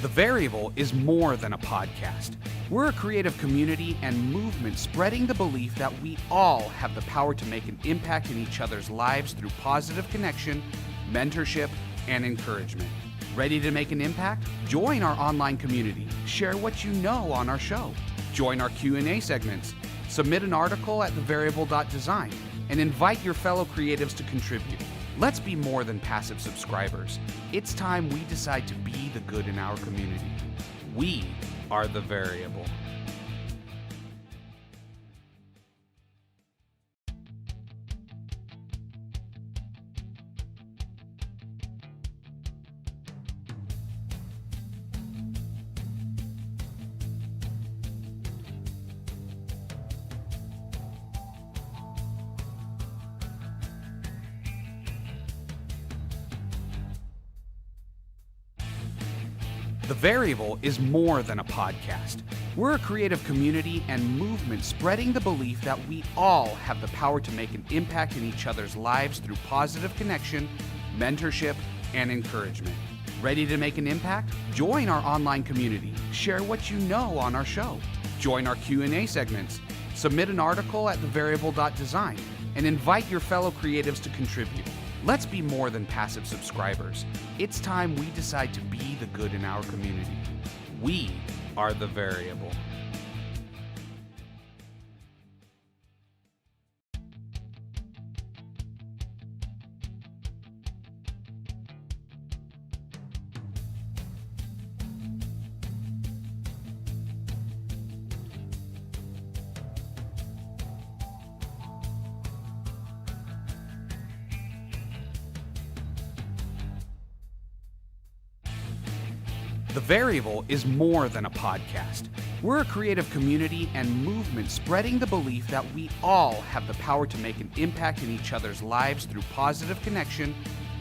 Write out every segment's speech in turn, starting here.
The Variable is more than a podcast. We're a creative community and movement spreading the belief that we all have the power to make an impact in each other's lives through positive connection, mentorship, and encouragement. Ready to make an impact? Join our online community. Share what you know on our show. Join our Q&A segments. Submit an article at thevariable.design and invite your fellow creatives to contribute. Let's be more than passive subscribers. It's time we decide to be the good in our community. We are the Variable. The Variable is more than a podcast. We're a creative community and movement spreading the belief that we all have the power to make an impact in each other's lives through positive connection, mentorship, and encouragement. Ready to make an impact? Join our online community. Share what you know on our show. Join our Q&A segments. Submit an article at thevariable.design and invite your fellow creatives to contribute. Let's be more than passive subscribers. It's time we decide to be the good in our community. We are the Variable. The Variable is more than a podcast. We're a creative community and movement spreading the belief that we all have the power to make an impact in each other's lives through positive connection,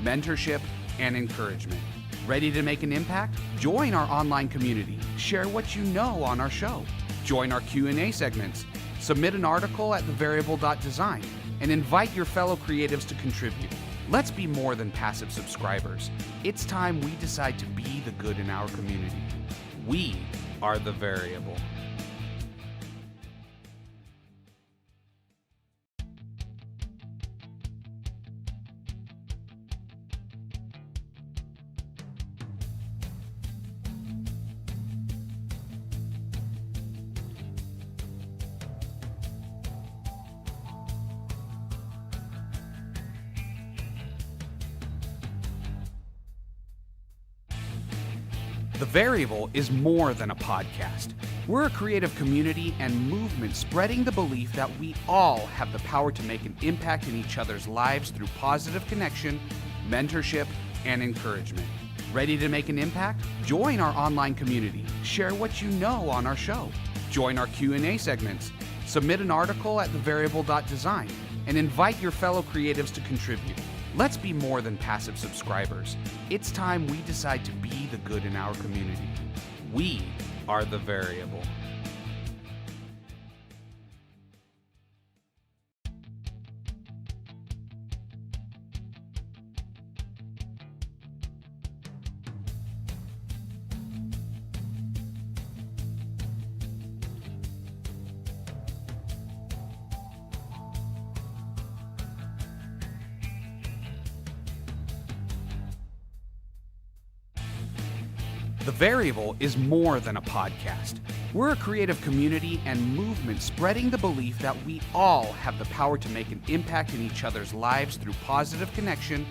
mentorship, and encouragement. Ready to make an impact? Join our online community. Share what you know on our show. Join our Q&A segments. Submit an article at thevariable.design and invite your fellow creatives to contribute. Let's be more than passive subscribers. It's time we decide to be the good in our community. We are the Variable. The Variable is more than a podcast. We're a creative community and movement spreading the belief that we all have the power to make an impact in each other's lives through positive connection, mentorship, and encouragement. Ready to make an impact? Join our online community. Share what you know on our show. Join our Q&A segments. Submit an article at thevariable.design and invite your fellow creatives to contribute. Let's be more than passive subscribers. It's time we decide to be the good in our community. We are the Variable. The Variable is more than a podcast. We're a creative community and movement spreading the belief that we all have the power to make an impact in each other's lives through positive connection,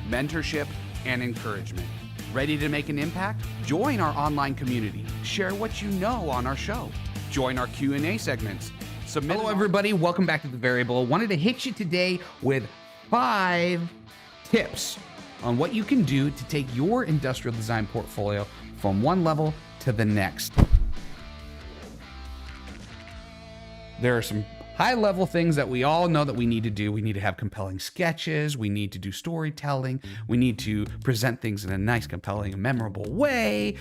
mentorship, and encouragement. Ready to make an impact? Join our online community. Share what you know on our show. Join our Q&A segments. Hello, everybody. Welcome back to The Variable. I wanted to hit you today with 5 tips on what you can do to take your industrial design portfolio from one level to the next. There are some high-level things that we all know that we need to do. We need to have compelling sketches. We need to do storytelling. We need to present things in a nice, compelling, and memorable way.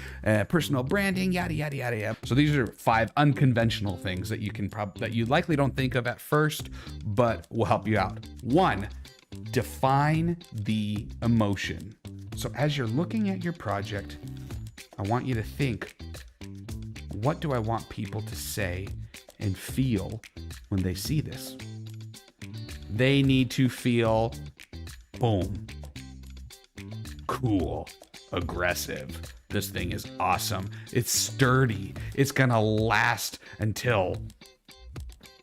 Personal branding, yada, yada, yada, yada. So these are 5 unconventional things that you can that you likely don't think of at first, but will help you out. 1, define the emotion. So as you're looking at your project, I want you to think, what do I want people to say and feel when they see this? They need to feel, boom, cool, aggressive. This thing is awesome. It's sturdy. It's gonna last until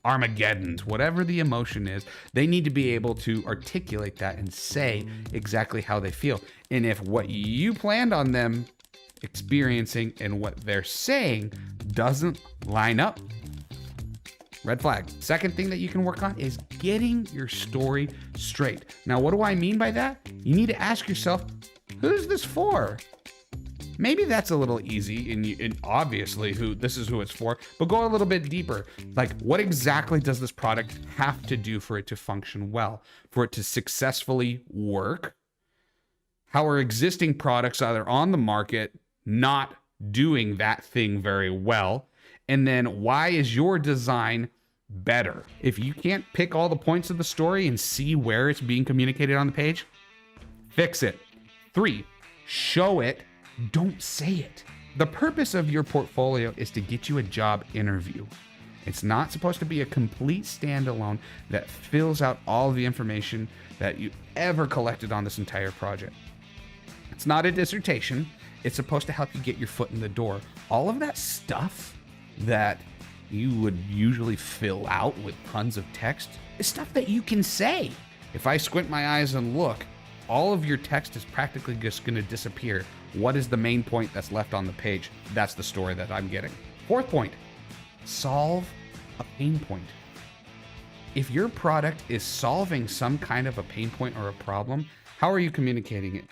Armageddon's, whatever the emotion is. They need to be able to articulate that and say exactly how they feel. And if what you planned on them experiencing and what they're saying doesn't line up, red flag. Second thing that you can work on is getting your story straight. Now, what do I mean by that? You need to ask yourself, who's this for? Maybe that's a little easy, and obviously this is who it's for, but go a little bit deeper. Like, what exactly does this product have to do for it to function well, for it to successfully work? How are existing products either on the market not doing that thing very well? And then why is your design better? If you can't pick all the points of the story and see where it's being communicated on the page, fix it. 3, show it. Don't say it. The purpose of your portfolio is to get you a job interview. It's not supposed to be a complete standalone that fills out all of the information that you ever collected on this entire project. It's not a dissertation. It's supposed to help you get your foot in the door. All of that stuff that you would usually fill out with tons of text is stuff that you can say. If I squint my eyes and look, all of your text is practically just going to disappear. What is the main point that's left on the page? That's the story that I'm getting. 4th point, solve a pain point. If your product is solving some kind of a pain point or a problem, how are you communicating it?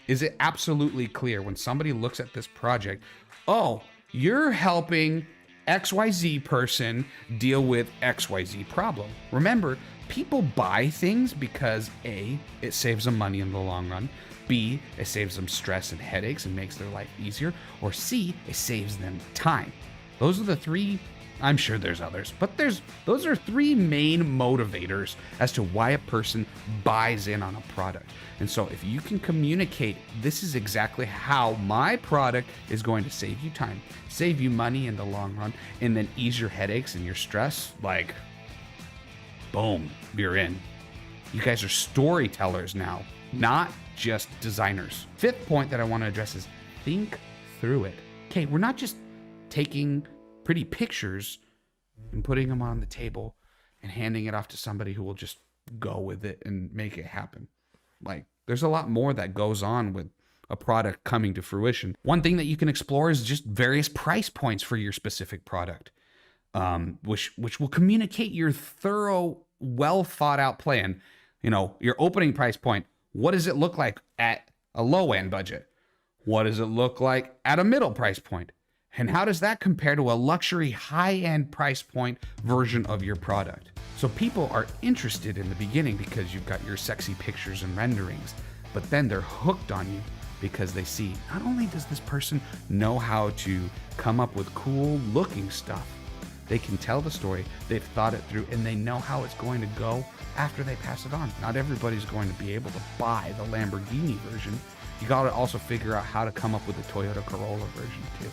Is it absolutely clear when somebody looks at this project, oh, you're helping XYZ person deal with XYZ problem? Remember, people buy things because A, it saves them money in the long run, B, it saves them stress and headaches and makes their life easier, or C, it saves them time. Those are the 3, I'm sure there's others, but those are 3 main motivators as to why a person buys in on a product. And so if you can communicate, this is exactly how my product is going to save you time, save you money in the long run, and then ease your headaches and your stress, like, boom, you're in. You guys are storytellers now, not just designers. 5th point that I want to address is think through it. Okay, we're not just taking pretty pictures and putting them on the table and handing it off to somebody who will just go with it and make it happen. Like, there's a lot more that goes on with a product coming to fruition. One thing that you can explore is just various price points for your specific product, which will communicate your thorough, well thought out plan. You know, your opening price point. What does it look like at a low end budget? What does it look like at a middle price point? And how does that compare to a luxury high-end price point version of your product? So people are interested in the beginning because you've got your sexy pictures and renderings, but then they're hooked on you because they see not only does this person know how to come up with cool looking stuff, they can tell the story, they've thought it through, and they know how it's going to go after they pass it on. Not everybody's going to be able to buy the Lamborghini version. You got to also figure out how to come up with the Toyota Corolla version too.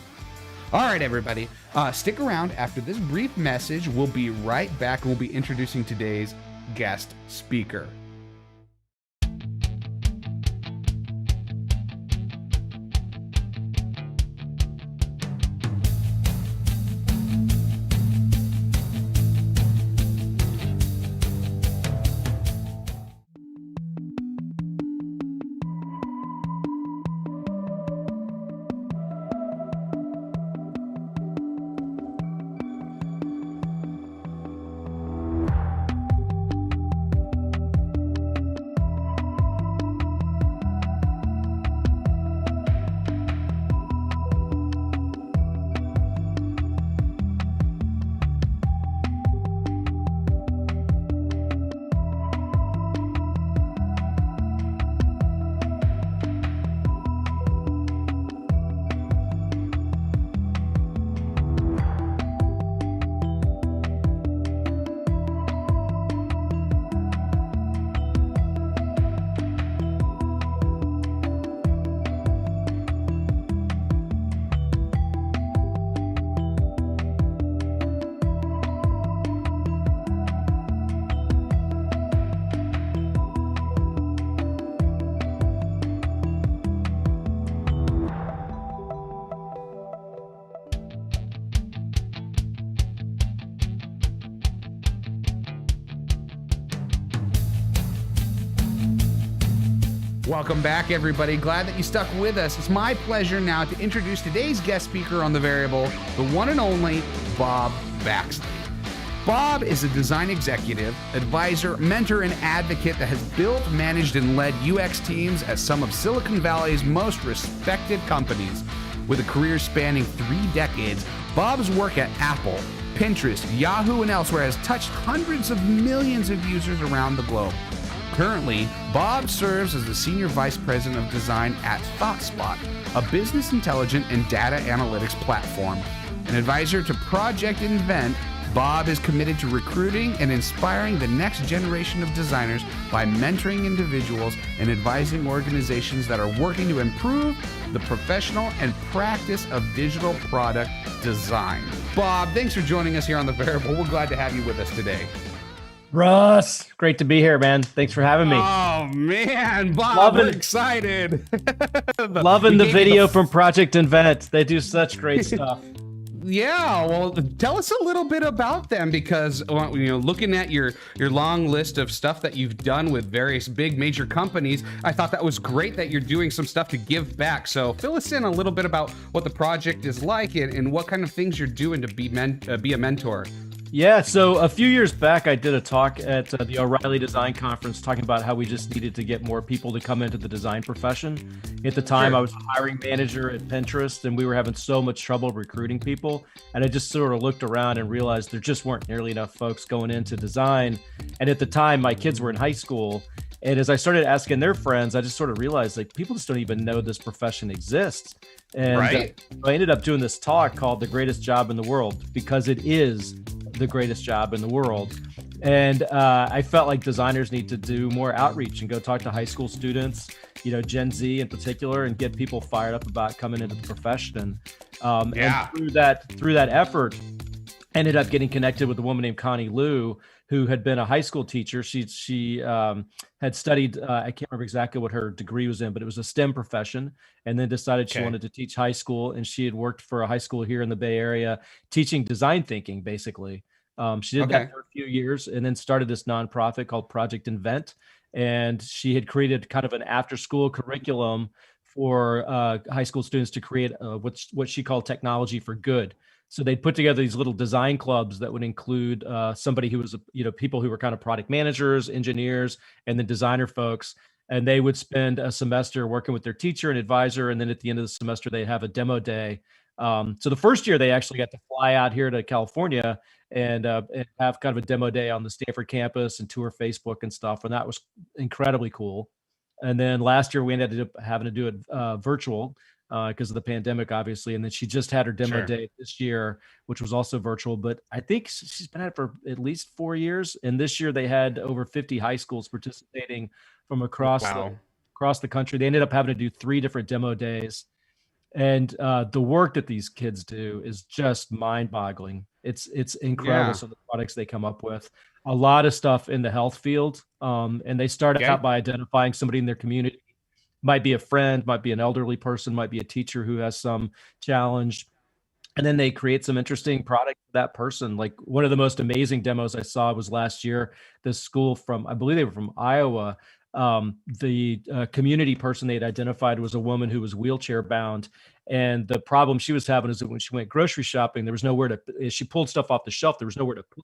All right, everybody, stick around. After this brief message, we'll be right back and we'll be introducing today's guest speaker. Welcome back, everybody. Glad that you stuck with us. It's my pleasure now to introduce today's guest speaker on The Variable, the one and only Bob Baxley. Bob is a design executive, advisor, mentor, and advocate that has built, managed, and led UX teams at some of Silicon Valley's most respected companies. With a career spanning 3 decades, Bob's work at Apple, Pinterest, Yahoo, and elsewhere has touched hundreds of millions of users around the globe. Currently, Bob serves as the Senior Vice President of Design at ThoughtSpot, a business intelligence and data analytics platform. An advisor to Project Invent, Bob is committed to recruiting and inspiring the next generation of designers by mentoring individuals and advising organizations that are working to improve the professional and practice of digital product design. Bob, thanks for joining us here on The Variable. We're glad to have you with us today. Russ, great to be here, man. Thanks for having me. Oh, man, Bob, we're excited. Loving the video from Project Invent. They do such great stuff. Yeah, well, tell us a little bit about them, because looking at your long list of stuff that you've done with various big major companies, I thought that was great that you're doing some stuff to give back. So fill us in a little bit about what the project is like and what kind of things you're doing to be a mentor. Yeah, so a few years back, I did a talk at the O'Reilly Design Conference talking about how we just needed to get more people to come into the design profession. At the time, Sure. I was a hiring manager at Pinterest, and we were having so much trouble recruiting people. And I just sort of looked around and realized there just weren't nearly enough folks going into design. And at the time, my kids were in high school. And as I started asking their friends, I just sort of realized like people just don't even know this profession exists. And Right. I ended up doing this talk called The Greatest Job in the World, because it is the greatest job in the world. And I felt like designers need to do more outreach and go talk to high school students, Gen Z in particular, and get people fired up about coming into the profession. Yeah. And through that effort, ended up getting connected with a woman named Connie Liu, who had been a high school teacher. She had studied, I can't remember exactly what her degree was in, but it was a STEM profession, and then decided she wanted to teach high school. And she had worked for a high school here in the Bay Area, teaching design thinking, basically. She did that for a few years and then started this nonprofit called Project Invent. And she had created kind of an after-school curriculum for high school students to create what she called technology for good. So they'd put together these little design clubs that would include somebody who was, people who were kind of product managers, engineers, and then designer folks. And they would spend a semester working with their teacher and advisor. And then at the end of the semester, they'd have a demo day. So the first year, they actually got to fly out here to California and have kind of a demo day on the Stanford campus and tour Facebook and stuff. And that was incredibly cool. And then last year, we ended up having to do it virtual because of the pandemic, obviously. And then she just had her demo day this year, which was also virtual. But I think she's been at it for at least 4 years. And this year, they had over 50 high schools participating from across the country. They ended up having to do 3 different demo days. And the work that these kids do is just mind-boggling. It's incredible, some of the products they come up with. A lot of stuff in the health field. And they started out by identifying somebody in their community. Might be a friend, might be an elderly person, might be a teacher who has some challenge. And then they create some interesting product for that person. Like one of the most amazing demos I saw was last year. This school from, I believe they were from Iowa. The community person they'd identified was a woman who was wheelchair bound. And the problem she was having is that when she went grocery shopping, there was nowhere to, she pulled stuff off the shelf. There was nowhere to put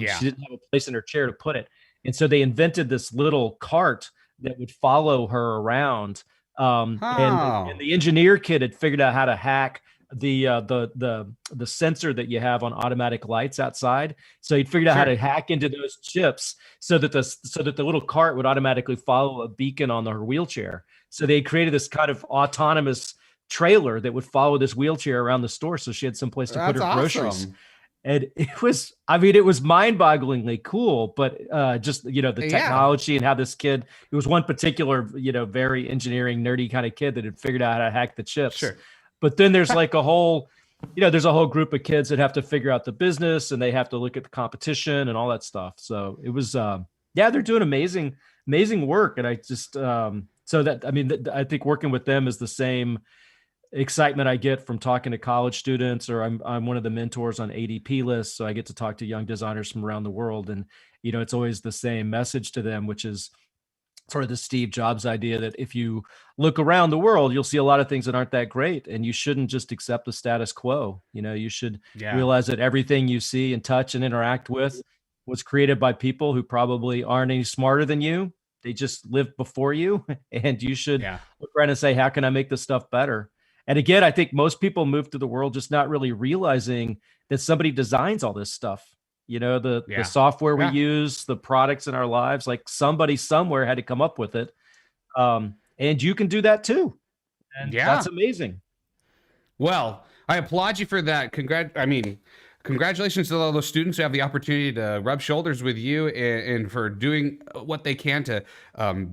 it. She didn't have a place in her chair to put it. And so they invented this little cart that would follow her around. And the engineer kid had figured out how to hack the sensor that you have on automatic lights outside. So he'd figured out how to hack into those chips so that the little cart would automatically follow a beacon on her wheelchair. So they created this kind of autonomous trailer that would follow this wheelchair around the store, so she had some place to put her groceries. And it was mind-bogglingly cool, but the technology and how this kid, it was one particular, very engineering nerdy kind of kid that had figured out how to hack the chips. But then there's like a whole, there's a whole group of kids that have to figure out the business and they have to look at the competition and all that stuff. So it was, they're doing amazing work. And I just, I think working with them is the same excitement I get from talking to college students, or I'm one of the mentors on ADP lists. So I get to talk to young designers from around the world. And, it's always the same message to them, which is, sort of the Steve Jobs idea that if you look around the world, you'll see a lot of things that aren't that great, and you shouldn't just accept the status quo. You should realize that everything you see and touch and interact with was created by people who probably aren't any smarter than you. They just lived before you, and you should look around and say, how can I make this stuff better? And again, I think most people move through the world just not really realizing that somebody designs all this stuff. The software we use, the products in our lives, like somebody somewhere had to come up with it. And you can do that too. And that's amazing. Well, I applaud you for that. Congratulations to all those students who have the opportunity to rub shoulders with you and for doing what they can to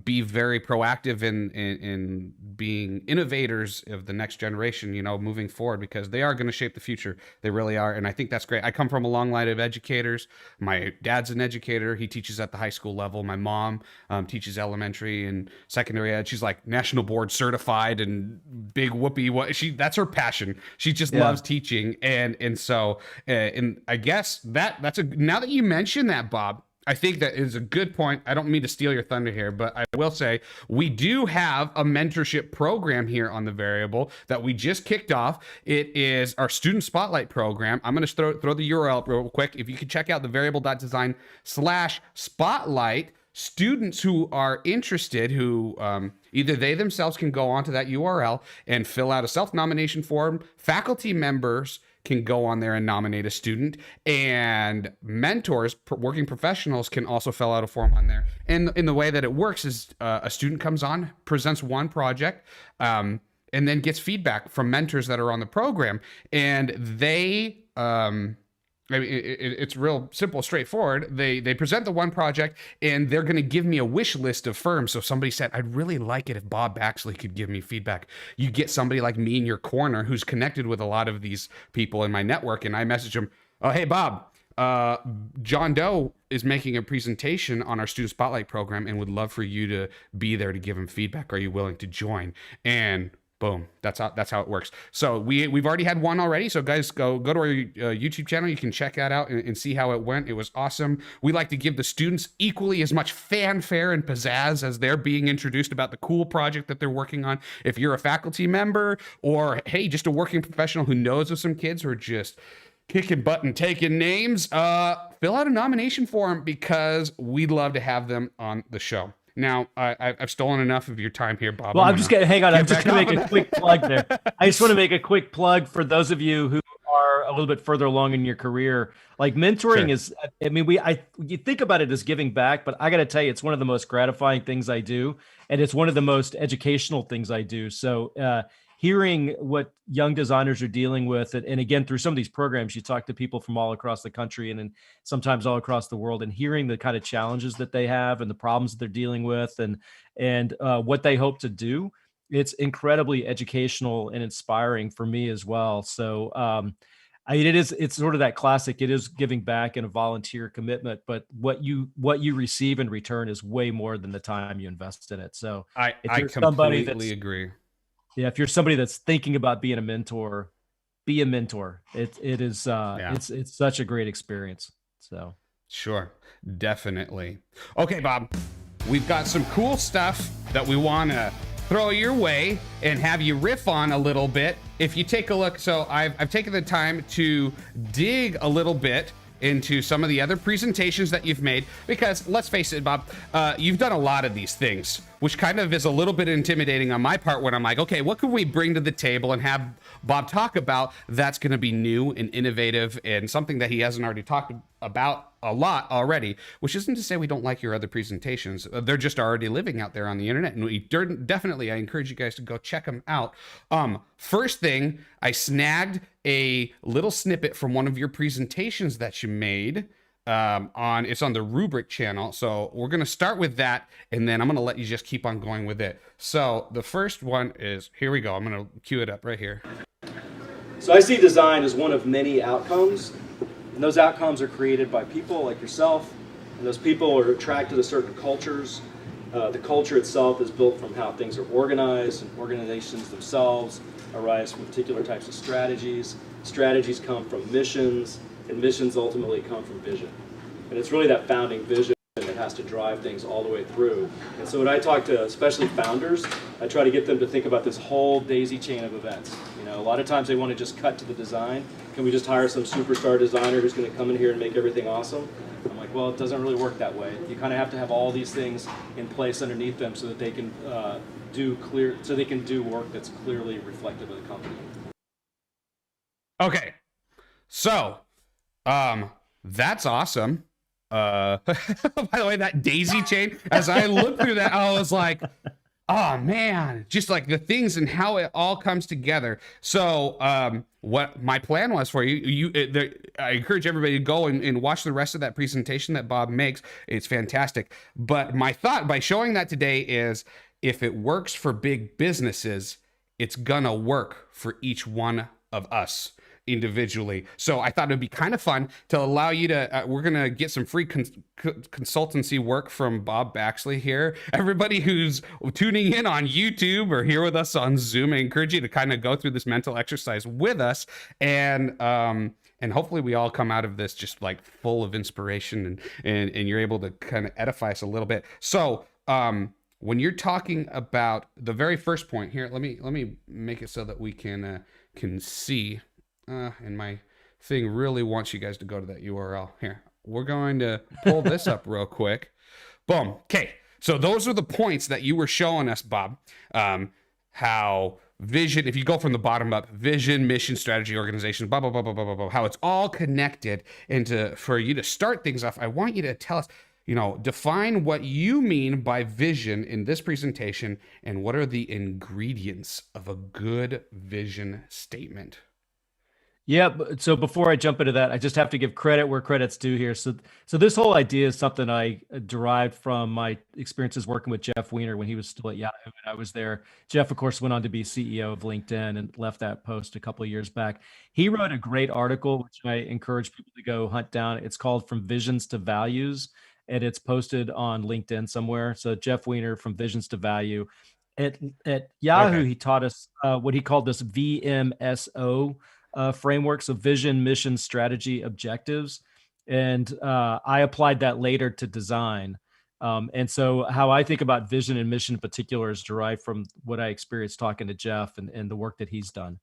be very proactive in being innovators of the next generation, moving forward, because they are going to shape the future. They really are. And I think that's great. I come from a long line of educators. My dad's an educator. He teaches at the high school level. My mom teaches elementary and secondary ed. She's like national board certified and big whoopee. That's her passion. She just loves teaching. And so, and I guess that's now that you mention that, Bob, I think that is a good point. I don't mean to steal your thunder here, but I will say we do have a mentorship program here on The Variable that we just kicked off. It is our Student Spotlight program. I'm going to throw the URL up real quick. If you could check out thevariable.design/spotlight, students who are interested, who either they themselves can go onto that URL and fill out a self-nomination form. Faculty members can go on there and nominate a student, and mentors, working professionals, can also fill out a form on there. And in the way that it works is a student comes on, presents one project, and then gets feedback from mentors that are on the program. And they, it's real simple, straightforward. They present the one project, and they're going to give me a wish list of firms. So somebody said, I'd really like it if Bob Baxley could give me feedback. You get somebody like me in your corner who's connected with a lot of these people in my network, and I message them, oh, hey, Bob, John Doe is making a presentation on our Student Spotlight program and would love for you to be there to give him feedback. Are you willing to join? And boom, that's how it works. So we've already had one already. So guys, go to our YouTube channel. You can check that out and see how it went. It was awesome. We like to give the students equally as much fanfare and pizzazz as they're being introduced about the cool project that they're working on. If you're a faculty member, or hey, just a working professional who knows of some kids who are just kicking butt and taking names, fill out a nomination form, because we'd love to have them on the show. Now, I've stolen enough of your time here, Bob. Well, I'm just going to hang on. I'm just going to make a quick plug there. I just want to make a quick plug for those of you who are a little bit further along in your career. Like mentoring is, I mean, you think about it as giving back, but I got to tell you, it's one of the most gratifying things I do. And it's one of the most educational things I do. So, hearing what young designers are dealing with, and again, through some of these programs, you talk to people from all across the country and then sometimes all across the world, and hearing the kind of challenges that they have and the problems that they're dealing with, and what they hope to do, it's incredibly educational and inspiring for me as well. So it's sort of that classic, it is giving back and a volunteer commitment, but what you receive in return is way more than the time you invest in it. So I completely agree. Yeah, if you're somebody that's thinking about being a mentor, be a mentor. It's such a great experience. So sure, definitely. Okay, Bob, we've got some cool stuff that we want to throw your way and have you riff on a little bit. If you take a look, so I've taken the time to dig a little bit into some of the other presentations that you've made, because let's face it, Bob, you've done a lot of these things, which kind of is a little bit intimidating on my part when I'm like, okay, what can we bring to the table and have Bob talk about that's going to be new and innovative and something that he hasn't already talked about a lot already, which isn't to say we don't like your other presentations. They're just already living out there on the internet, and we definitely, I encourage you guys to go check them out. First thing, I snagged a little snippet from one of your presentations that you made. It's on the Rubric channel. So we're going to start with that, and then I'm going to let you just keep on going with it. So the first one is, here we go. I'm going to cue it up right here. So I see design as one of many outcomes, and those outcomes are created by people like yourself, and those people are attracted to certain cultures. The culture itself is built from how things are organized, and organizations themselves arise from particular types of strategies. Strategies come from missions, and missions ultimately come from vision. And it's really that founding vision that has to drive things all the way through. And so when I talk to especially founders, I try to get them to think about this whole daisy chain of events. You know, a lot of times they want to just cut to the design. Can we just hire some superstar designer who's going to come in here and make everything awesome? I'm like, well, it doesn't really work that way. You kind of have to have all these things in place underneath them so that they can do work that's clearly reflective of the company. Okay, so that's awesome. By the way, that daisy chain, as I looked through that, I was like, oh man, just like the things and how it all comes together. So what my plan was for you, I encourage everybody to go and watch the rest of that presentation that Bob makes. It's fantastic. But my thought by showing that today is, if it works for big businesses, it's gonna work for each one of us individually. So I thought it'd be kind of fun to allow you to, we're going to get some free consultancy work from Bob Baxley here. Everybody who's tuning in on YouTube or here with us on Zoom, I encourage you to kind of go through this mental exercise with us. And hopefully we all come out of this just like full of inspiration and you're able to kind of edify us a little bit. So, when you're talking about the very first point here, let me make it so that we can see. And my thing really wants you guys to go to that URL. Here, we're going to pull this up real quick. Boom. Okay. So those are the points that you were showing us, Bob. How vision, if you go from the bottom up, vision, mission, strategy, organization, blah, blah, blah, blah, blah, blah, blah, how it's all connected. And for you to start things off, I want you to tell us, define what you mean by vision in this presentation and what are the ingredients of a good vision statement. Yeah. So before I jump into that, I just have to give credit where credit's due here. So this whole idea is something I derived from my experiences working with Jeff Weiner when he was still at Yahoo and I was there. Jeff, of course, went on to be CEO of LinkedIn and left that post a couple of years back. He wrote a great article, which I encourage people to go hunt down. It's called From Visions to Values, and it's posted on LinkedIn somewhere. So Jeff Weiner, From Visions to Value. At Yahoo, okay. He taught us what he called this VMSO frameworks of vision, mission, strategy, objectives. And I applied that later to design. And so how I think about vision and mission in particular is derived from what I experienced talking to Jeff and the work that he's done.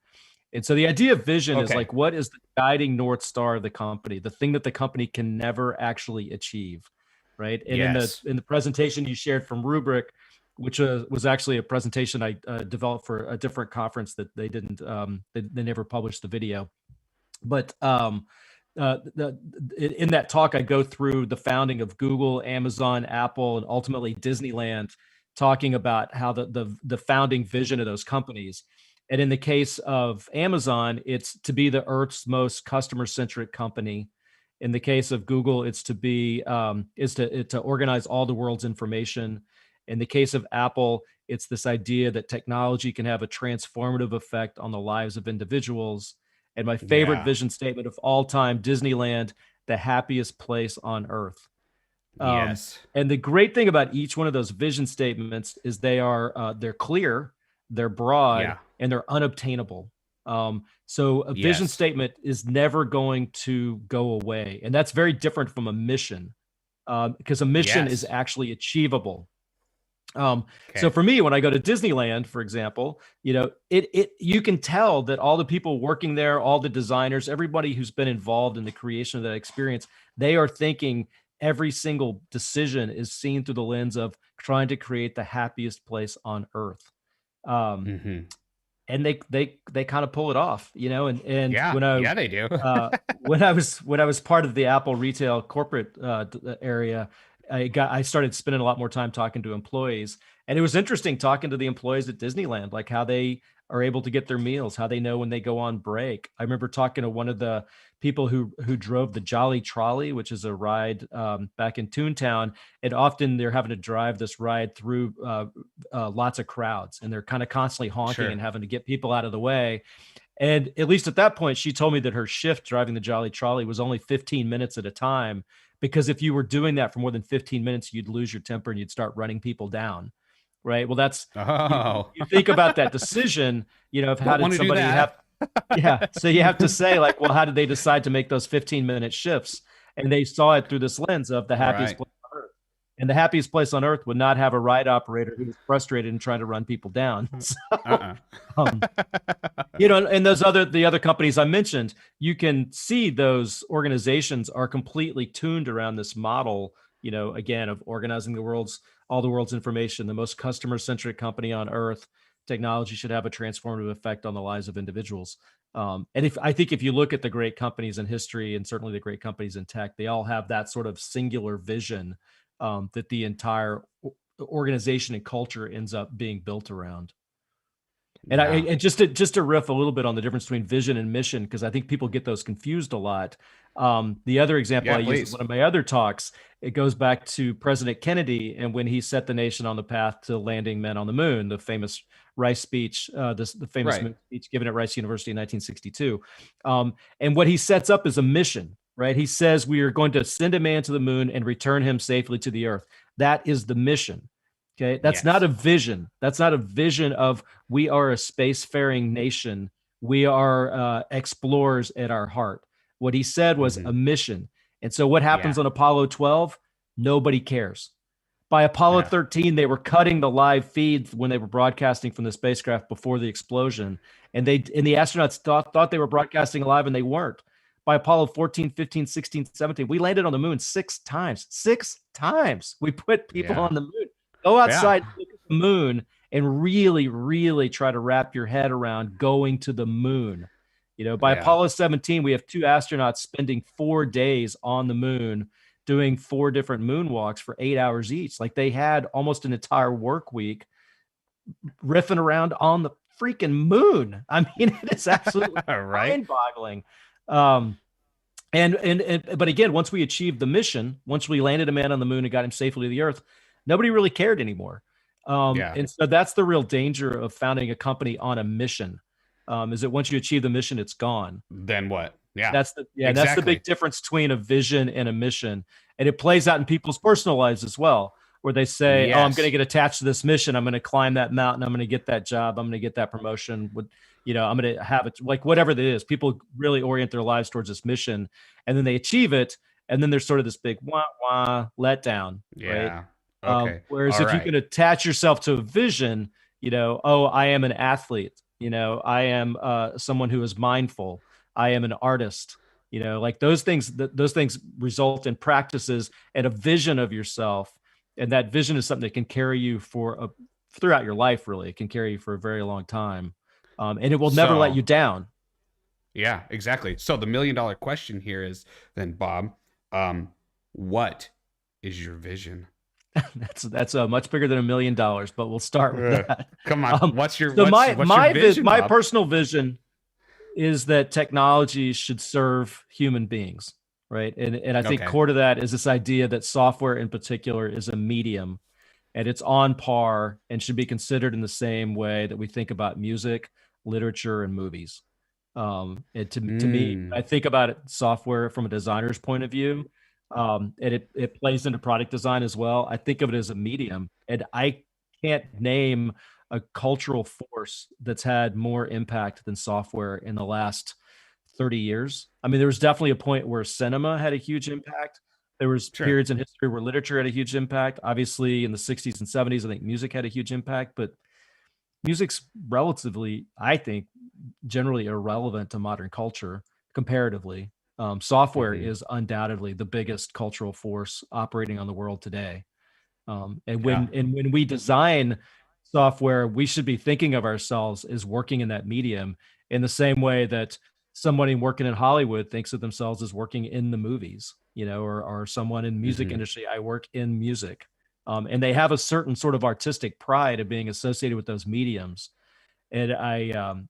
And so the idea of vision is like, what is the guiding North Star of the company, the thing that the company can never actually achieve, right? And in the presentation you shared from Rubric, which was actually a presentation I developed for a different conference that they didn't, they never published the video. But in that talk, I go through the founding of Google, Amazon, Apple, and ultimately Disneyland, talking about how the founding vision of those companies. And in the case of Amazon, it's to be the Earth's most customer-centric company. In the case of Google, it's to be to organize all the world's information. In the case of Apple, it's this idea that technology can have a transformative effect on the lives of individuals. And my favorite vision statement of all time, Disneyland, the happiest place on earth. Yes. And the great thing about each one of those vision statements is they're clear, they're broad, and they're unobtainable. So a vision statement is never going to go away. And that's very different from a mission, because a mission is actually achievable. So for me, when I go to Disneyland, for example, you can tell that all the people working there, all the designers, everybody who's been involved in the creation of that experience, they are thinking every single decision is seen through the lens of trying to create the happiest place on earth. And they kind of pull it off, and when they do. when I was part of the Apple retail corporate area, I started spending a lot more time talking to employees, and it was interesting talking to the employees at Disneyland, like how they are able to get their meals, how they know when they go on break. I remember talking to one of the people who drove the Jolly Trolley, which is a ride back in Toontown, and often they're having to drive this ride through lots of crowds, and they're kind of constantly honking and having to get people out of the way. And at least at that point, she told me that her shift driving the Jolly Trolley was only 15 minutes at a time, because if you were doing that for more than 15 minutes, you'd lose your temper and you'd start running people down. Right. Well, that's, you think about that decision, of how did somebody have, so you have to say like, well, how did they decide to make those 15-minute shifts? And they saw it through this lens of the happiest place on earth. And the happiest place on earth would not have a ride operator who was frustrated and trying to run people down. So, um, and the other companies I mentioned, you can see those organizations are completely tuned around this model, again, of organizing all the world's information, the most customer-centric company on earth. Technology should have a transformative effect on the lives of individuals. And I think if you look at the great companies in history, and certainly the great companies in tech, they all have that sort of singular vision that the entire organization and culture ends up being built around. And just to riff a little bit on the difference between vision and mission, because I think people get those confused a lot. The other example I use in one of my other talks, it goes back to President Kennedy and when he set the nation on the path to landing men on the moon, the famous Rice speech, the famous speech given at Rice University in 1962. And what he sets up is a mission, right? He says we are going to send a man to the moon and return him safely to the earth. That is the mission. Okay, that's not a vision. That's not a vision of we are a spacefaring nation. We are explorers at our heart. What he said was a mission. And so what happens on Apollo 12? Nobody cares. By Apollo 13, they were cutting the live feeds when they were broadcasting from the spacecraft before the explosion. And the astronauts thought they were broadcasting live, and they weren't. By Apollo 14, 15, 16, 17, we landed on the moon 6 times. 6 times we put people on the moon. Go outside, look at the moon, and really, really try to wrap your head around going to the moon. By Apollo 17, we have 2 astronauts spending 4 days on the moon, doing 4 different moonwalks for 8 hours each. Like they had almost an entire work week riffing around on the freaking moon. I mean, it is absolutely mind-boggling. But again, once we achieved the mission, once we landed a man on the moon and got him safely to the earth, nobody really cared anymore. And so that's the real danger of founding a company on a mission. Is that once you achieve the mission, it's gone. Then what? Yeah, that's the big difference between a vision and a mission. And it plays out in people's personal lives as well, where they say, I'm going to get attached to this mission. I'm going to climb that mountain. I'm going to get that job. I'm going to get that promotion. I'm going to have it, like whatever it is. People really orient their lives towards this mission, and then they achieve it. And then there's sort of this big letdown. Yeah. Right? Okay. Whereas if you can attach yourself to a vision, I am an athlete, I am someone who is mindful, I am an artist, like those things result in practices and a vision of yourself. And that vision is something that can carry you throughout your life, really. It can carry you for a very long time. And it will never let you down. Yeah, exactly. So the $1 million question here is then, Bob, what is your vision? That's much bigger than $1 million, but we'll start with that. Come on, what's your vision? My Bob? personal vision is that technology should serve human beings, right? And I think core to that is this idea that software in particular is a medium, and it's on par and should be considered in the same way that we think about music, literature, and movies. And to me, I think about software from a designer's point of view. And it plays into product design as well. I think of it as a medium, and I can't name a cultural force that's had more impact than software in the last 30 years. I mean, there was definitely a point where cinema had a huge impact. There was periods in history where literature had a huge impact. Obviously, in the 60s and 70s, I think music had a huge impact, but music's relatively, I think, generally irrelevant to modern culture comparatively. Software is undoubtedly the biggest cultural force operating on the world today. And when we design software, we should be thinking of ourselves as working in that medium in the same way that somebody working in Hollywood thinks of themselves as working in the movies, or someone in music industry, I work in music. And they have a certain sort of artistic pride of being associated with those mediums. And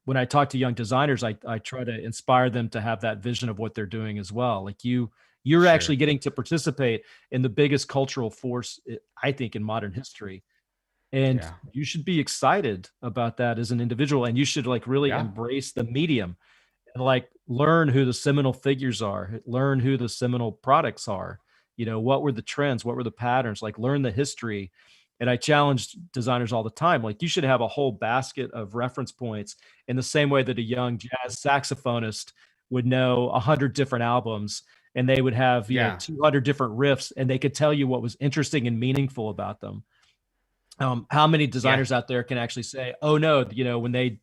when I talk to young designers, I try to inspire them to have that vision of what they're doing as well. Like you're actually getting to participate in the biggest cultural force, I think, in modern history. And you should be excited about that as an individual. And you should really embrace the medium and learn who the seminal figures are, learn who the seminal products are. What were the trends? What were the patterns? Learn the history. And I challenge designers all the time. You should have a whole basket of reference points in the same way that a young jazz saxophonist would know 100 different albums and they would have, Yeah. 200 different riffs, and they could tell you what was interesting and meaningful about them. How many designers out there can actually say, oh no, when they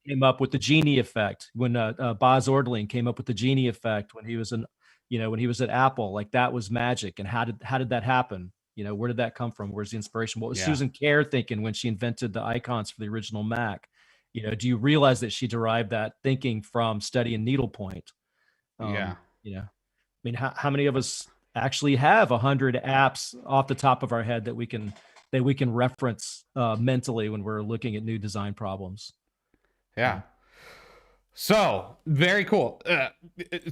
came up with the genie effect, when Buzz Ordling came up with the genie effect when he was at Apple, like that was magic. And how did that happen? Where did that come from? Where's the inspiration? What was Susan Kare thinking when she invented the icons for the original Mac? Do you realize that she derived that thinking from studying needlepoint? I mean, how many of us actually have 100 apps off the top of our head that we can reference mentally when we're looking at new design problems? Yeah. So very cool.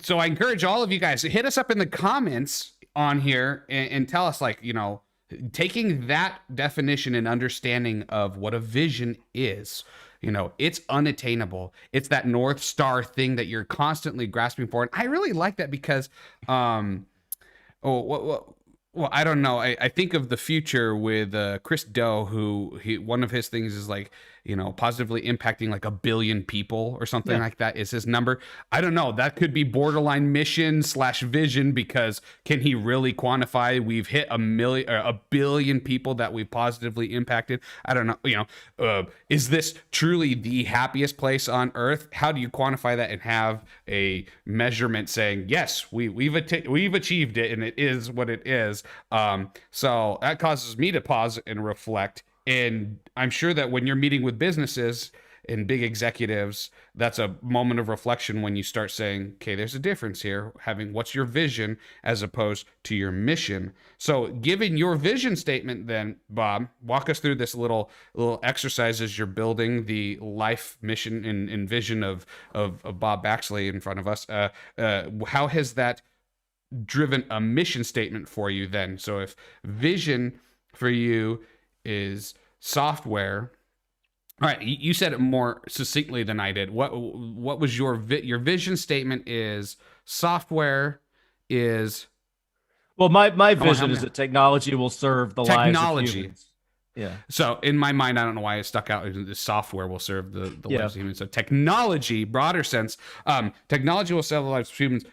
So I encourage all of you guys to hit us up in the comments on here and tell us, like, taking that definition and understanding of what a vision is, it's unattainable. It's that North Star thing that you're constantly grasping for. And I really like that because, well, I don't know. I think of the future with Chris Do, one of his things is like, positively impacting like 1 billion people or something like that is his number. I don't know. That could be borderline mission/vision, because can he really quantify we've hit 1 billion people that we've positively impacted? I don't know. Is this truly the happiest place on earth? How do you quantify that and have a measurement saying, yes, we've achieved it and it is what it is? So that causes me to pause and reflect. And I'm sure that when you're meeting with businesses and big executives, that's a moment of reflection when you start saying, okay, there's a difference here, having what's your vision as opposed to your mission. So given your vision statement, then Bob, walk us through this little exercise as you're building the life mission and vision of Bob Baxley in front of us. How has that driven a mission statement for you then? So if vision for you is software, all right, you said it more succinctly than I did. What was your vision statement? Is software is, well, my vision is that technology will serve the lives of humans. Yeah. So in my mind, I don't know why it stuck out. The software will serve the lives of humans. So technology, broader sense, technology will serve the lives of humans.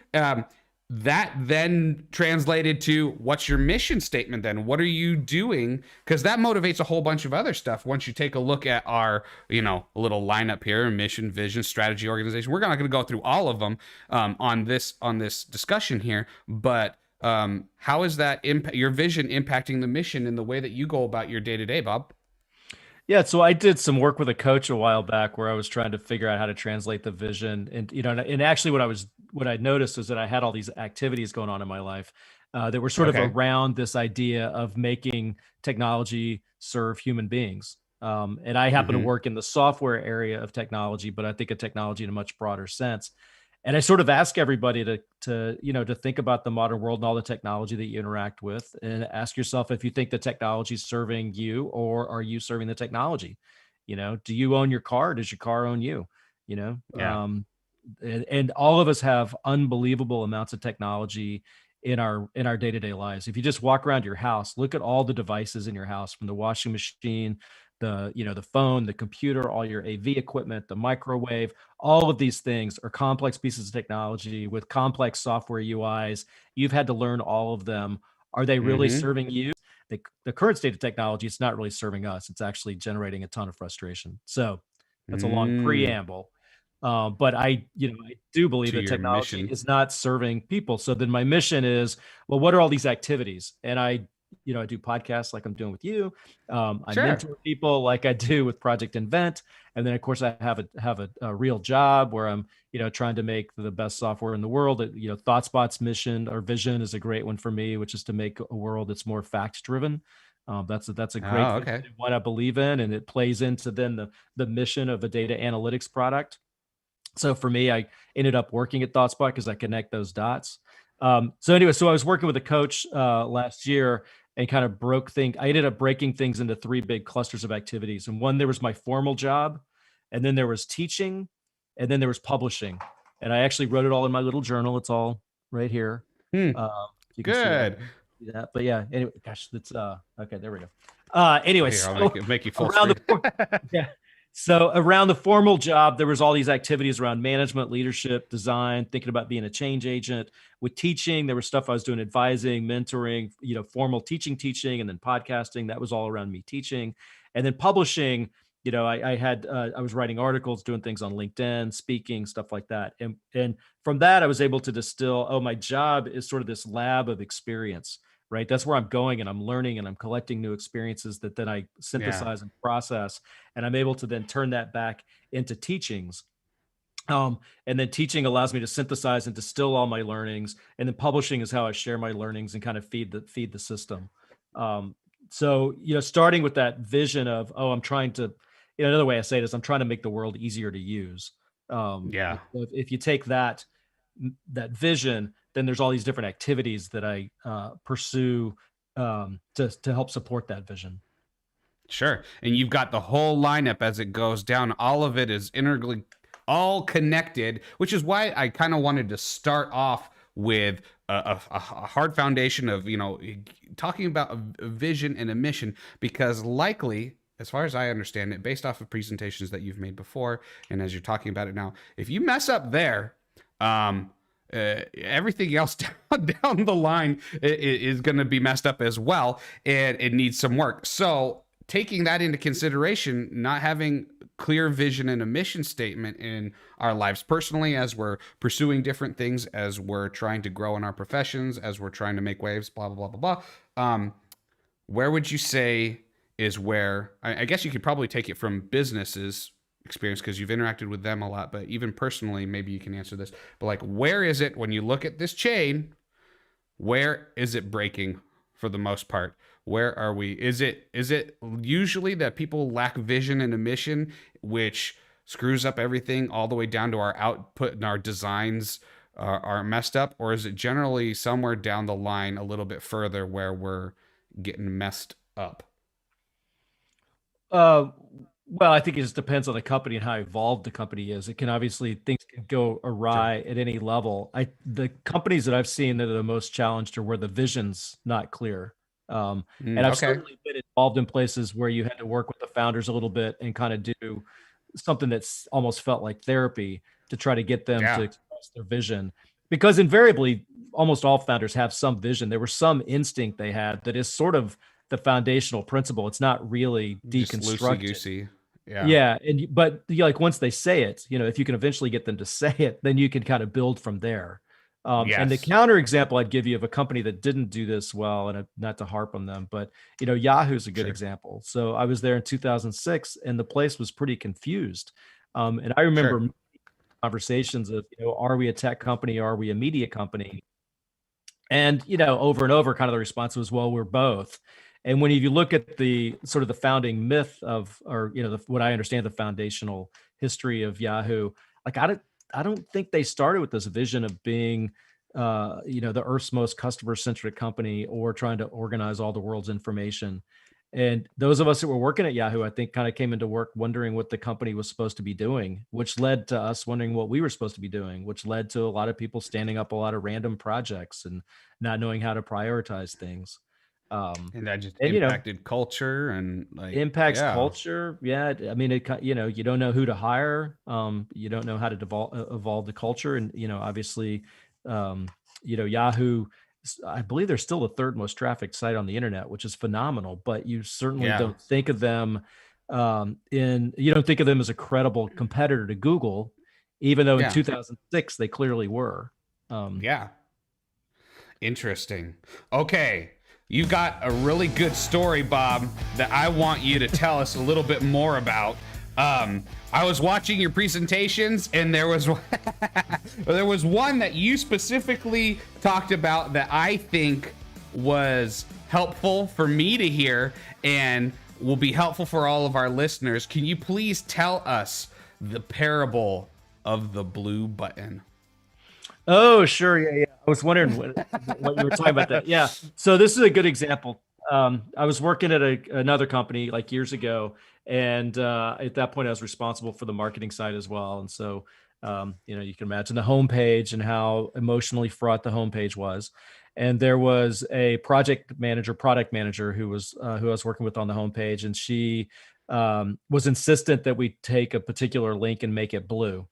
That then translated to, what's your mission statement then? What are you doing? Because that motivates a whole bunch of other stuff. Once you take a look at our, little lineup here, mission, vision, strategy, organization, we're not going to go through all of them on this discussion here. But how is that your vision impacting the mission in the way that you go about your day-to-day, Bob? Yeah, so I did some work with a coach a while back where I was trying to figure out how to translate the vision, and actually what I noticed was that I had all these activities going on in my life that were sort of around this idea of making technology serve human beings. And I happen to work in the software area of technology, but I think of technology in a much broader sense. And I sort of ask everybody to think about the modern world and all the technology that you interact with, and ask yourself if you think the technology is serving you, or are you serving the technology? Do you own your car? Does your car own you? And all of us have unbelievable amounts of technology in our day-to-day lives. If you just walk around your house, look at all the devices in your house, from the washing machine, the phone, the computer, all your AV equipment, the microwave. All of these things are complex pieces of technology with complex software UIs. You've had to learn all of them. Are they really serving you? The current state of technology, it's not really serving us. It's actually generating a ton of frustration. So that's a long preamble. But I do believe that technology is not serving people. So then my mission is, well, what are all these activities? And I do podcasts like I'm doing with you. I mentor people like I do with Project Invent. And then of course I have a real job where I'm, trying to make the best software in the world. ThoughtSpot's mission or vision is a great one for me, which is to make a world that's more fact driven. That's a great one I believe in, and it plays into then the mission of a data analytics product. So for me, I ended up working at ThoughtSpot because I connect those dots. So I was working with a coach last year and kind of I ended up breaking things into 3 big clusters of activities. And one, there was my formal job, and then there was teaching, and then there was publishing. And I actually wrote it all in my little journal. It's all right here. You can Good. See that. But yeah, anyway, gosh, that's okay. There we go. Anyway, Here, I'll make you full around screen. yeah. So around the formal job, there was all these activities around management, leadership, design, thinking about being a change agent. With teaching, there was stuff I was doing, advising, mentoring, formal teaching, and then podcasting. That was all around me teaching. And then publishing, I was writing articles, doing things on LinkedIn, speaking, stuff like that. And from that, I was able to distill, my job is sort of this lab of experience, right? That's where I'm going, and I'm learning, and I'm collecting new experiences that then I synthesize and process, and I'm able to then turn that back into teachings. And then teaching allows me to synthesize and distill all my learnings, and then publishing is how I share my learnings and kind of feed the system. So starting with that vision of, I'm trying to, another way I say it is I'm trying to make the world easier to use. If you take that vision, then there's all these different activities that I pursue to help support that vision. Sure. And you've got the whole lineup as it goes down. All of it is integrally all connected, which is why I kind of wanted to start off with a hard foundation of, talking about a vision and a mission, because likely, as far as I understand it, based off of presentations that you've made before, and as you're talking about it now, if you mess up there, everything else down the line is going to be messed up as well, and it needs some work. So taking that into consideration, not having clear vision and a mission statement in our lives personally, as we're pursuing different things, as we're trying to grow in our professions, as we're trying to make waves, blah, blah, blah, blah, blah. Where would you say is where, I guess you could probably take it from businesses experience because you've interacted with them a lot, but even personally, maybe you can answer this, but like, where is it when you look at this chain, where is it breaking for the most part? Where are we? Is it usually that people lack vision and a mission, which screws up everything all the way down to our output and our designs are messed up? Or is it generally somewhere down the line a little bit further where we're getting messed up? Well, I think it just depends on the company and how evolved the company is. It can obviously, things can go awry at any level. The companies that I've seen that are the most challenged are where the vision's not clear. And I've certainly been involved in places where you had to work with the founders a little bit and kind of do something that's almost felt like therapy to try to get them to express their vision. Because invariably, almost all founders have some vision. There was some instinct they had that is sort of the foundational principle. It's not really deconstructed. Yeah. But like once they say it, if you can eventually get them to say it, then you can kind of build from there. And the counter example I'd give you of a company that didn't do this well, and not to harp on them, but Yahoo's a good example. So I was there in 2006, and the place was pretty confused. And I remember conversations of, are we a tech company? Are we a media company? And over and over, kind of the response was, well, we're both. And when you look at the sort of the founding myth of, or what I understand the foundational history of Yahoo, like I don't think they started with this vision of being, the Earth's most customer-centric company or trying to organize all the world's information. And those of us that were working at Yahoo, I think, kind of came into work wondering what the company was supposed to be doing, which led to us wondering what we were supposed to be doing, which led to a lot of people standing up a lot of random projects and not knowing how to prioritize things. And that just impacted culture and impacts culture. Yeah. I mean, you don't know who to hire. You don't know how to evolve the culture. And, obviously, Yahoo, I believe they're still the third most trafficked site on the internet, which is phenomenal, but you certainly don't think of them you don't think of them as a credible competitor to Google, even though in 2006, they clearly were. Interesting. Okay. You got a really good story, Bob, that I want you to tell us a little bit more about. I was watching your presentations, and there was one that you specifically talked about that I think was helpful for me to hear and will be helpful for all of our listeners. Can you please tell us the parable of the blue button? Oh, sure. Yeah. I was wondering what you were talking about that. Yeah. So this is a good example. I was working at another company like years ago. And at that point, I was responsible for the marketing side as well. And so, you can imagine the homepage and how emotionally fraught the homepage was. And there was a product manager who I was working with on the homepage, and she was insistent that we take a particular link and make it blue.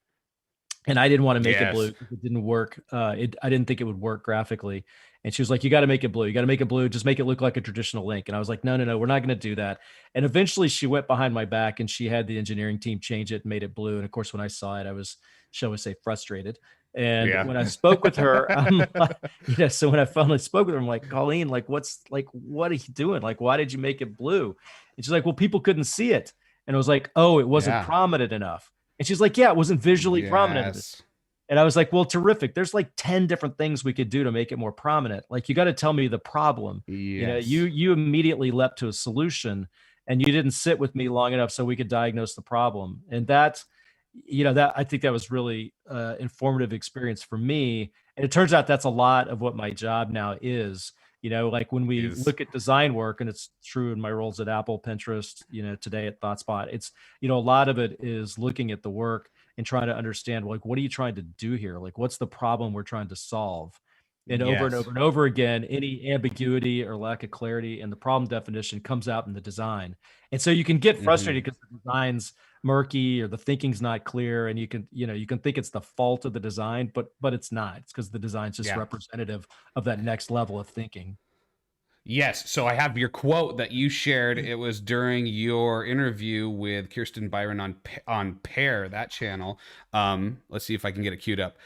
And I didn't want to make it blue. It didn't work. I didn't think it would work graphically. And she was like, you got to make it blue. You got to make it blue. Just make it look like a traditional link. And I was like, no, we're not going to do that. And eventually she went behind my back and she had the engineering team change it and made it blue. And of course, when I saw it, I was, shall we say, frustrated. And when I spoke with her, I'm like, so when I finally spoke with her, I'm like, Colleen, like, what are you doing? Like, why did you make it blue? And she's like, well, people couldn't see it. And I was like, oh, it wasn't prominent enough. And she's like, yeah, it wasn't visually prominent. And I was like, well, terrific. There's like 10 different things we could do to make it more prominent. Like, you got to tell me the problem. You immediately leapt to a solution and you didn't sit with me long enough so we could diagnose the problem. And that I think that was really informative experience for me. And it turns out that's a lot of what my job now is. Like when we look at design work, and it's true in my roles at Apple, Pinterest, today at ThoughtSpot, it's, a lot of it is looking at the work and trying to understand, like, what are you trying to do here? Like, what's the problem we're trying to solve? And over and over and over again, any ambiguity or lack of clarity in the problem definition comes out in the design. And so you can get frustrated because the design's murky or the thinking's not clear, and you can think it's the fault of the design, but it's not. It's because the design's just representative of that next level of thinking. Yes. So I have your quote that you shared. It was during your interview with Kirsten Byron on Pair, that channel. Let's see if I can get it queued up.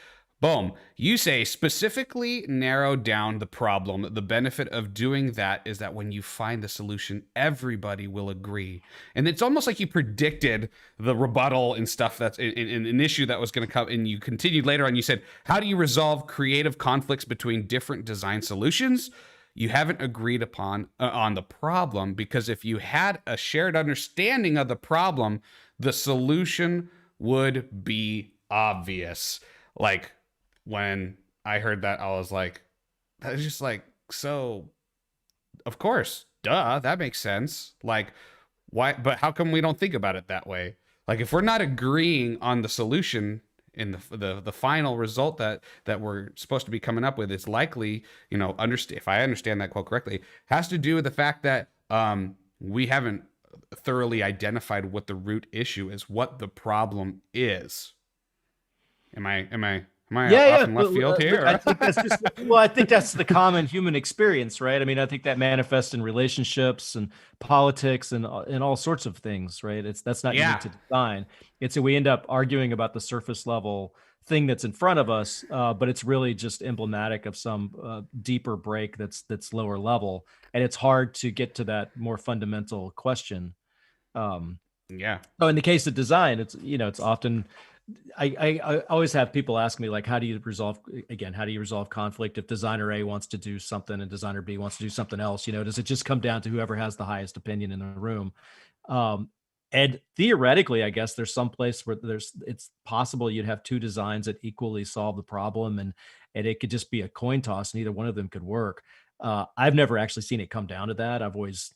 Boom. You say, specifically narrow down the problem. The benefit of doing that is that when you find the solution, everybody will agree. And it's almost like you predicted the rebuttal and stuff that's in an issue that was going to come. And you continued later on. You said, how do you resolve creative conflicts between different design solutions? You haven't agreed upon on the problem, because if you had a shared understanding of the problem, the solution would be obvious. Like, when I heard that, I was like, that is just like, so of course, duh, that makes sense. Like, why? But how come we don't think about it that way? Like, if we're not agreeing on the solution in the final result that we're supposed to be coming up with, it's likely, if I understand that quote correctly, has to do with the fact that we haven't thoroughly identified what the root issue is, what the problem is. Am I off in left field here? I think that's I think that's the common human experience, right? I mean, I think that manifests in relationships and politics and all sorts of things, right? That's not unique to design. It's we end up arguing about the surface level thing that's in front of us, but it's really just emblematic of some deeper break that's lower level, and it's hard to get to that more fundamental question. So in the case of design, it's often. I always have people ask me, like, how do you resolve conflict if designer A wants to do something and designer B wants to do something else? Does it just come down to whoever has the highest opinion in the room? And theoretically, I guess there's some place where it's possible you'd have two designs that equally solve the problem, and it could just be a coin toss and either one of them could work. I've never actually seen it come down to that. I've always,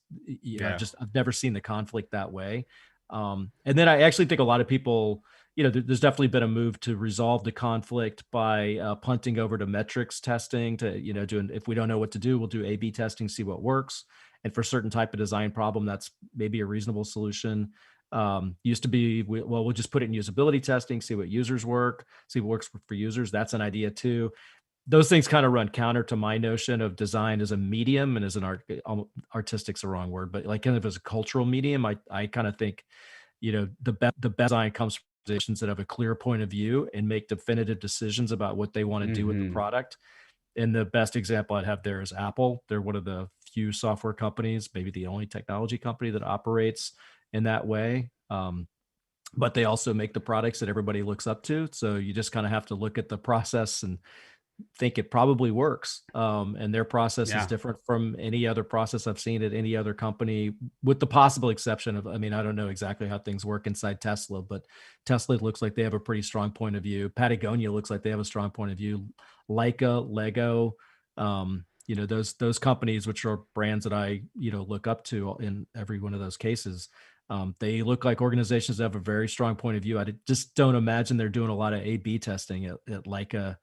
I've never seen the conflict that way. And then I actually think a lot of people, there's definitely been a move to resolve the conflict by punting over to metrics testing to, doing, if we don't know what to do, we'll do A/B testing, see what works. And for a certain type of design problem, that's maybe a reasonable solution. Used to be, we'll just put it in usability testing, see what users work, see what works for users. That's an idea too. Those things kind of run counter to my notion of design as a medium and as an artistic's the wrong word, but like kind of as a cultural medium. I kind of think, the best design comes from organizations that have a clear point of view and make definitive decisions about what they want to do with the product. And the best example I'd have there is Apple. They're one of the few software companies, maybe the only technology company that operates in that way. But they also make the products that everybody looks up to. So you just kind of have to look at the process and think it probably works. And their process is different from any other process I've seen at any other company, with the possible exception of, I don't know exactly how things work inside Tesla, but Tesla looks like they have a pretty strong point of view. Patagonia looks like they have a strong point of view. Leica, Lego, those companies, which are brands that I, look up to in every one of those cases. They look like organizations that have a very strong point of view. I just don't imagine they're doing a lot of A/B testing at Leica.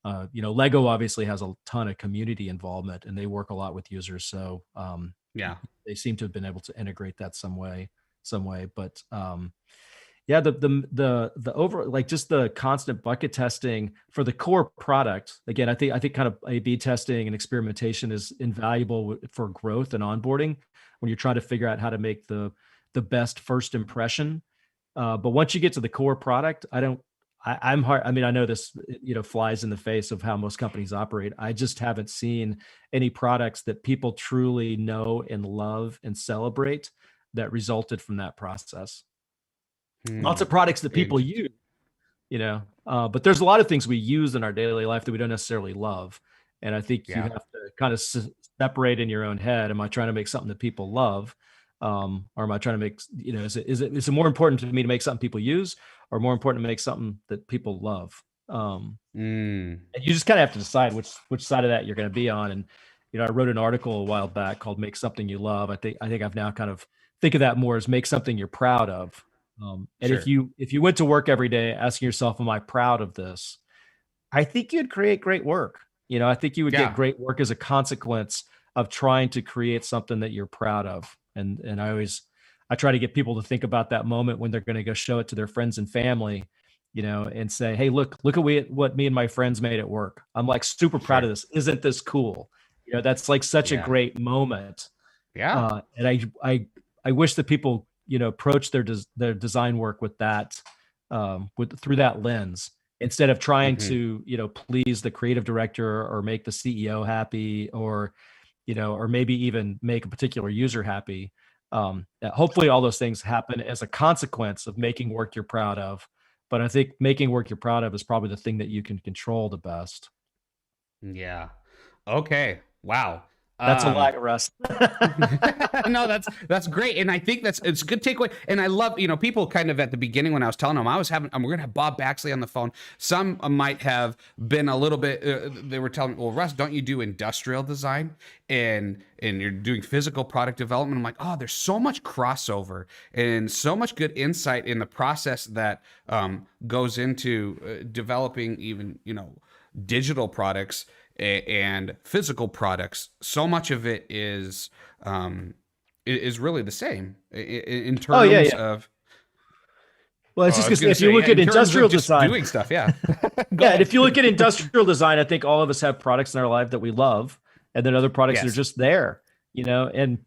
Lego obviously has a ton of community involvement and they work a lot with users. So they seem to have been able to integrate that some way. some way. But yeah, the over, like, just the constant bucket testing for the core product. Again, I think kind of A/B testing and experimentation is invaluable for growth and onboarding when you're trying to figure out how to make the best first impression. But once you get to the core product, I'm hard. I mean, I know this, flies in the face of how most companies operate. I just haven't seen any products that people truly know and love and celebrate that resulted from that process. Lots of products that people use, but there's a lot of things we use in our daily life that we don't necessarily love. And I think you have to kind of separate in your own head. Am I trying to make something that people love? Or am I trying to make, is it more important to me to make something people use, or more important to make something that people love? And you just kind of have to decide which side of that you're going to be on. And, I wrote an article a while back called "Make Something You Love." I think I've now kind of think of that more as make something you're proud of. And if you went to work every day asking yourself, am I proud of this? I think you'd create great work. I think you would get great work as a consequence of trying to create something that you're proud of. And I try to get people to think about that moment when they're going to go show it to their friends and family, and say, hey, look at what me and my friends made at work. I'm like super proud of this. Isn't this cool? That's like such a great moment. Yeah. And I wish that people, approach their design work with that, through that lens, instead of trying to, please the creative director or make the CEO happy, or maybe even make a particular user happy. Hopefully all those things happen as a consequence of making work you're proud of. But I think making work you're proud of is probably the thing that you can control the best. Yeah. Okay. Wow. That's a lot, Russ. No, that's great. And I think it's a good takeaway. And I love, people kind of at the beginning when I was telling them we're going to have Bob Baxley on the phone. Some might have been a little bit, they were telling me, well, Russ, don't you do industrial design and you're doing physical product development? I'm like, oh, there's so much crossover and so much good insight in the process that goes into developing even, digital products and physical products. So much of it is really the same in terms of. Well, it's just because if you look at industrial design, doing stuff, yeah. And if you look at industrial design, I think all of us have products in our life that we love, and then other products that are just there, And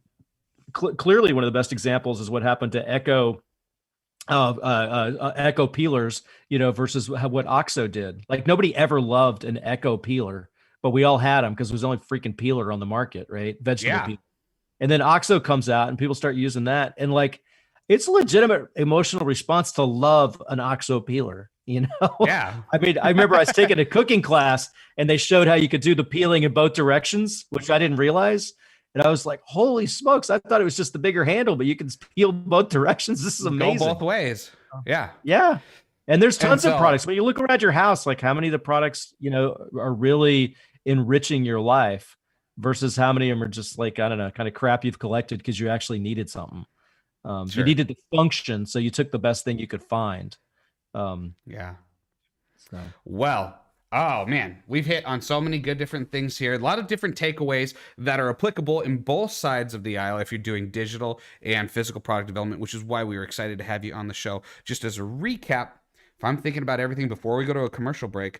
clearly, one of the best examples is what happened to Echo peelers, versus what OXO did. Like, nobody ever loved an Echo peeler, but we all had them because it was the only freaking peeler on the market, right? Vegetable peeler. And then OXO comes out and people start using that. And like, it's a legitimate emotional response to love an OXO peeler, Yeah. I mean, I remember I was taking a cooking class and they showed how you could do the peeling in both directions, which I didn't realize. And I was like, holy smokes, I thought it was just the bigger handle, but you can peel both directions. This is amazing. Go both ways. Yeah. Yeah. And there's tons of products. When you look around your house, like how many of the products, are really enriching your life versus how many of them are just like, I don't know, kind of crap you've collected because you actually needed something. You needed the function, so you took the best thing you could find. Yeah. So. Well, oh man, we've hit on so many good different things here. A lot of different takeaways that are applicable in both sides of the aisle if you're doing digital and physical product development, which is why we were excited to have you on the show. Just as a recap, if I'm thinking about everything before we go to a commercial break,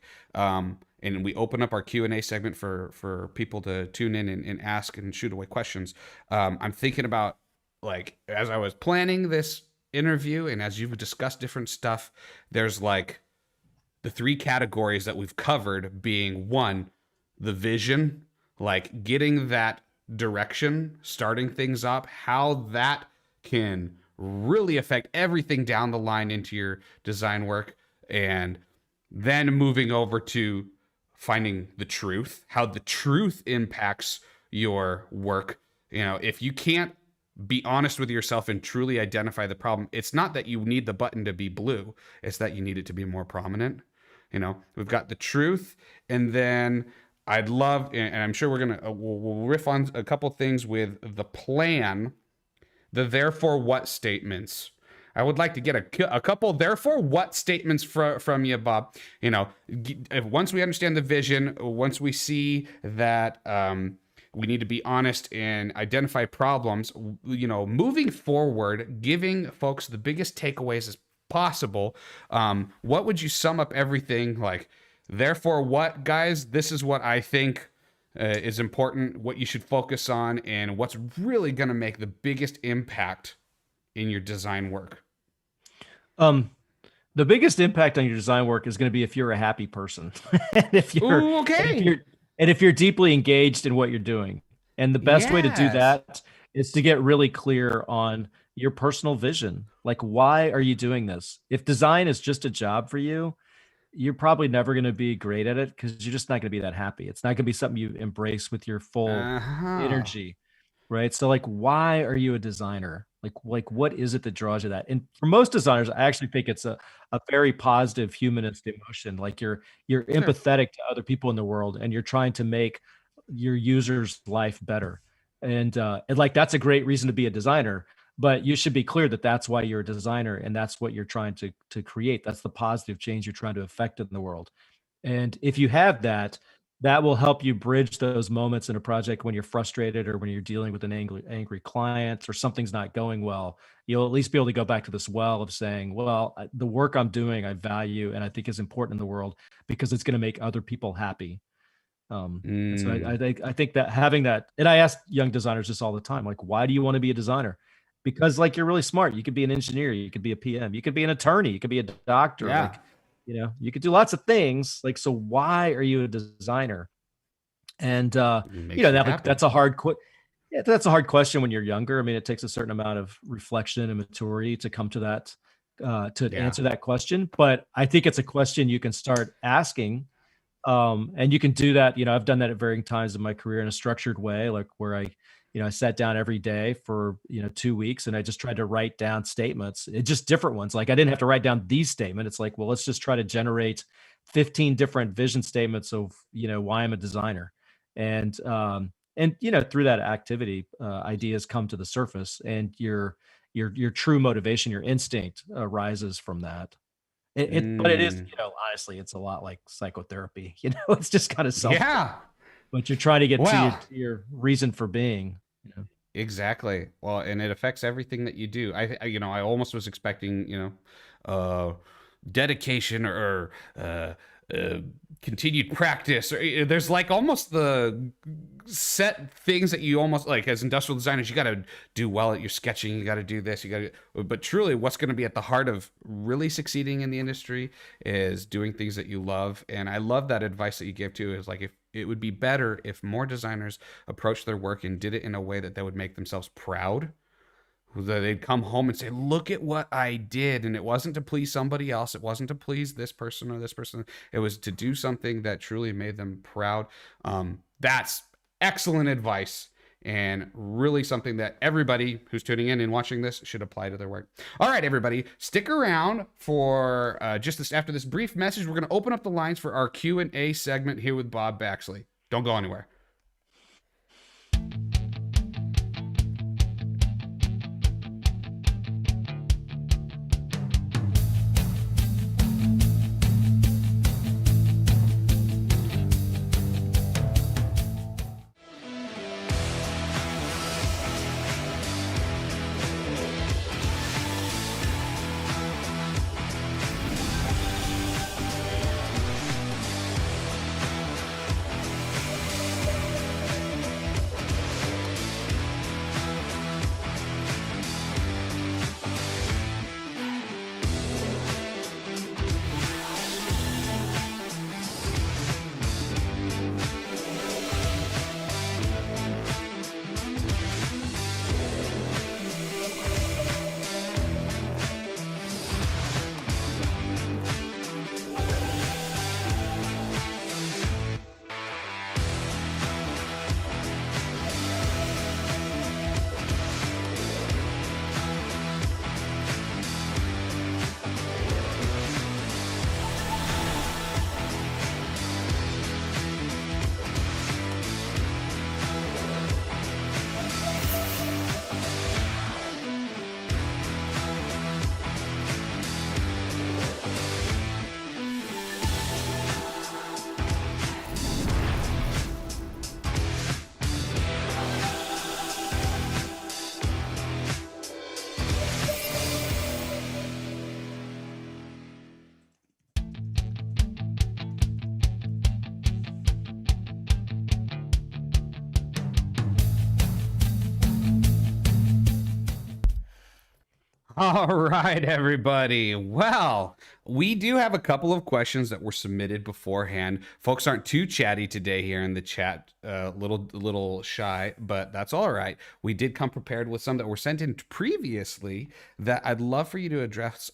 and we open up our Q&A segment for people to tune in and ask and shoot away questions, I'm thinking about, like, as I was planning this interview and as you've discussed different stuff, there's like the three categories that we've covered being, one, the vision, like getting that direction, starting things up, how that can really affect everything down the line into your design work, and then moving over to finding the truth, how the truth impacts your work. If you can't be honest with yourself and truly identify the problem, it's not that you need the button to be blue, it's that you need it to be more prominent. We've got the truth, and then I'd love, and I'm sure we're gonna we'll riff on a couple things with the plan, the therefore what statements. I would like to get a couple therefore what statements from you, Bob. Once we understand the vision, once we see that We need to be honest and identify problems. Moving forward, giving folks the biggest takeaways as possible. What would you sum up everything like? Therefore, what, guys? This is what I think is important, what you should focus on, and what's really going to make the biggest impact in your design work. The biggest impact on your design work is going to be if you're a happy person. And if you're okay. And if you're deeply engaged in what you're doing. And the best way to do that is to get really clear on your personal vision. Like, why are you doing this? If design is just a job for you, you're probably never going to be great at it because you're just not going to be that happy. It's not going to be something you embrace with your full energy, right? So like, why are you a designer? Like what is it that draws you that? And for most designers, I actually think it's a very positive humanist emotion. Like you're empathetic to other people in the world and you're trying to make your user's life better. And like, that's a great reason to be a designer, but you should be clear that that's why you're a designer and that's what you're trying to create. That's the positive change you're trying to affect in the world. And if you have that, that will help you bridge those moments in a project when you're frustrated or when you're dealing with an angry client or something's not going well. You'll at least be able to go back to this well of saying, well, the work I'm doing, I value and I think is important in the world because it's going to make other people happy. So I think that having that, and I ask young designers this all the time, like, why do you want to be a designer? Because like, you're really smart. You could be an engineer, you could be a PM, you could be an attorney, you could be a doctor. Yeah. Like, you could do lots of things. Like, so why are you a designer? And that's a hard that's a hard question when you're younger. I mean, it takes a certain amount of reflection and maturity to come to that, answer that question. But I think it's a question you can start asking. And you can do that. I've done that at varying times in my career in a structured way, like where I sat down every day for, 2 weeks and I just tried to write down statements, just different ones. Like I didn't have to write down these statements. It's like, well, let's just try to generate 15 different vision statements of, why I'm a designer. And through that activity, ideas come to the surface and your true motivation, your instinct rises from that. But it is, honestly, it's a lot like psychotherapy, it's just kind of but you're trying to get to your reason for being, Exactly. Well, and it affects everything that you do. I almost was expecting, dedication or continued practice. Or there's like almost the set things that you almost like as industrial designers, you got to do well at your sketching. You got to do this. But truly, what's going to be at the heart of really succeeding in the industry is doing things that you love. And I love that advice that you gave too. Is like if it would be better if more designers approached their work and did it in a way that they would make themselves proud. That they'd come home and say, look at what I did. And it wasn't to please somebody else. It wasn't to please this person or this person. It was to do something that truly made them proud. That's excellent advice and really something that everybody who's tuning in and watching this should apply to their work. All right, everybody, stick around for just this. After this brief message, we're going to open up the lines for our Q&A segment here with Bob Baxley. Don't go anywhere. All right, everybody. Well, we do have a couple of questions that were submitted beforehand. Folks aren't too chatty today here in the chat, little shy, but that's all right. We did come prepared with some that were sent in previously that I'd love for you to address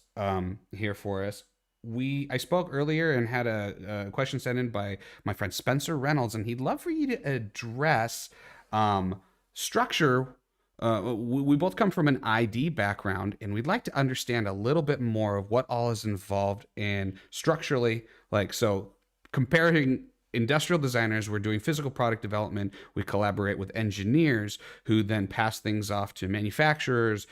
here for us. I spoke earlier and had a question sent in by my friend Spencer Reynolds, and he'd love for you to address structure. We both come from an ID background, and we'd like to understand a little bit more of what all is involved in structurally. Like, so comparing industrial designers, we're doing physical product development. We collaborate with engineers who then pass things off to manufacturers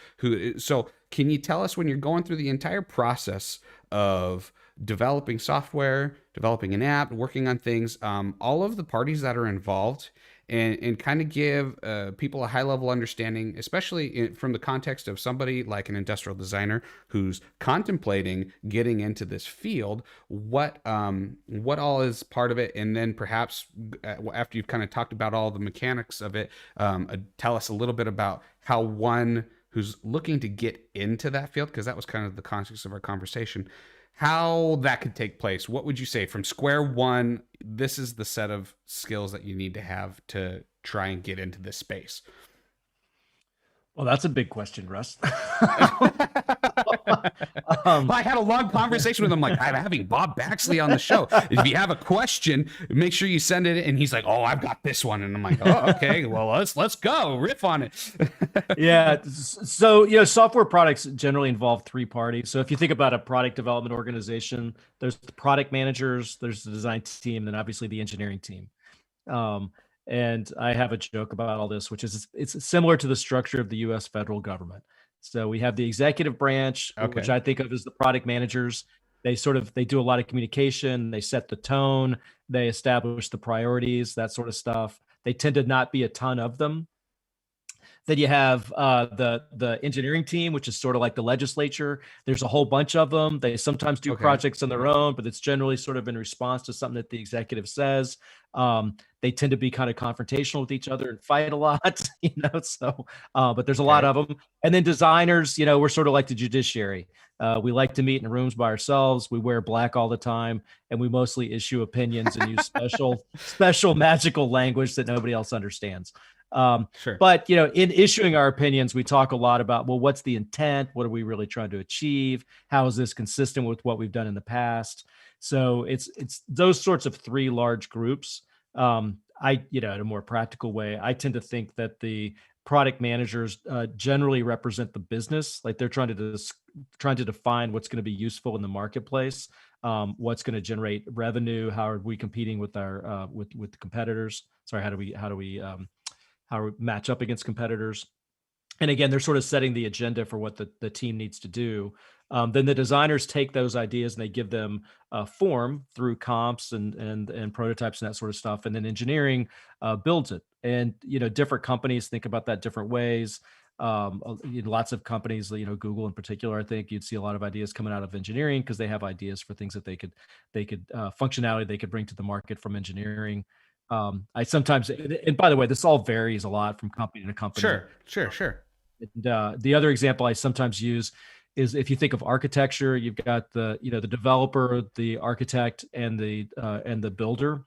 so can you tell us, when you're going through the entire process of developing software, developing an app, working on things, all of the parties that are involved, and kind of give people a high level understanding, especially from the context of somebody like an industrial designer who's contemplating getting into this field, what all is part of it, and then perhaps after you've kind of talked about all the mechanics of it, tell us a little bit about how one who's looking to get into that field, because that was kind of the context of our conversation, how that could take place. What would you say from square one? This is the set of skills that you need to have to try and get into this space. Well, that's a big question, Russ. I had a long conversation with him. Like, I'm having Bob Baxley on the show. If you have a question, make sure you send it. And he's like, "Oh, I've got this one." And I'm like, "Oh, okay. Well, let's go riff on it." Yeah. So, software products generally involve three parties. So if you think about a product development organization, there's the product managers, there's the design team, and then obviously the engineering team. And I have a joke about all this, which is it's similar to the structure of the U.S. federal government. So we have the executive branch, which I think of as the product managers. They do a lot of communication. They set the tone. They establish the priorities, that sort of stuff. They tend to not be a ton of them. Then you have the engineering team, which is sort of like the legislature. There's a whole bunch of them. They sometimes do projects on their own, but it's generally sort of in response to something that the executive says. They tend to be kind of confrontational with each other and fight a lot, so, but there's a lot of them. And then designers, we're sort of like the judiciary. We like to meet in rooms by ourselves. We wear black all the time, and we mostly issue opinions and use special magical language that nobody else understands. Sure. But, in issuing our opinions, we talk a lot about, well, what's the intent? What are we really trying to achieve? How is this consistent with what we've done in the past? So it's those sorts of three large groups. In a more practical way, I tend to think that the product managers generally represent the business. Like they're trying to define what's going to be useful in the marketplace, what's going to generate revenue, how are we competing with our with the competitors? Sorry, how do we match up against competitors? And again, they're sort of setting the agenda for what the team needs to do. Then the designers take those ideas and they give them a form through comps and prototypes and that sort of stuff. And then engineering builds it. And, different companies think about that different ways. Lots of companies, Google in particular, I think you'd see a lot of ideas coming out of engineering because they have ideas for things that they could functionality they could bring to the market from engineering. I sometimes, and by the way, this all varies a lot from company to company. Sure. And, the other example I sometimes use is if you think of architecture, you've got the developer, the architect, and the builder,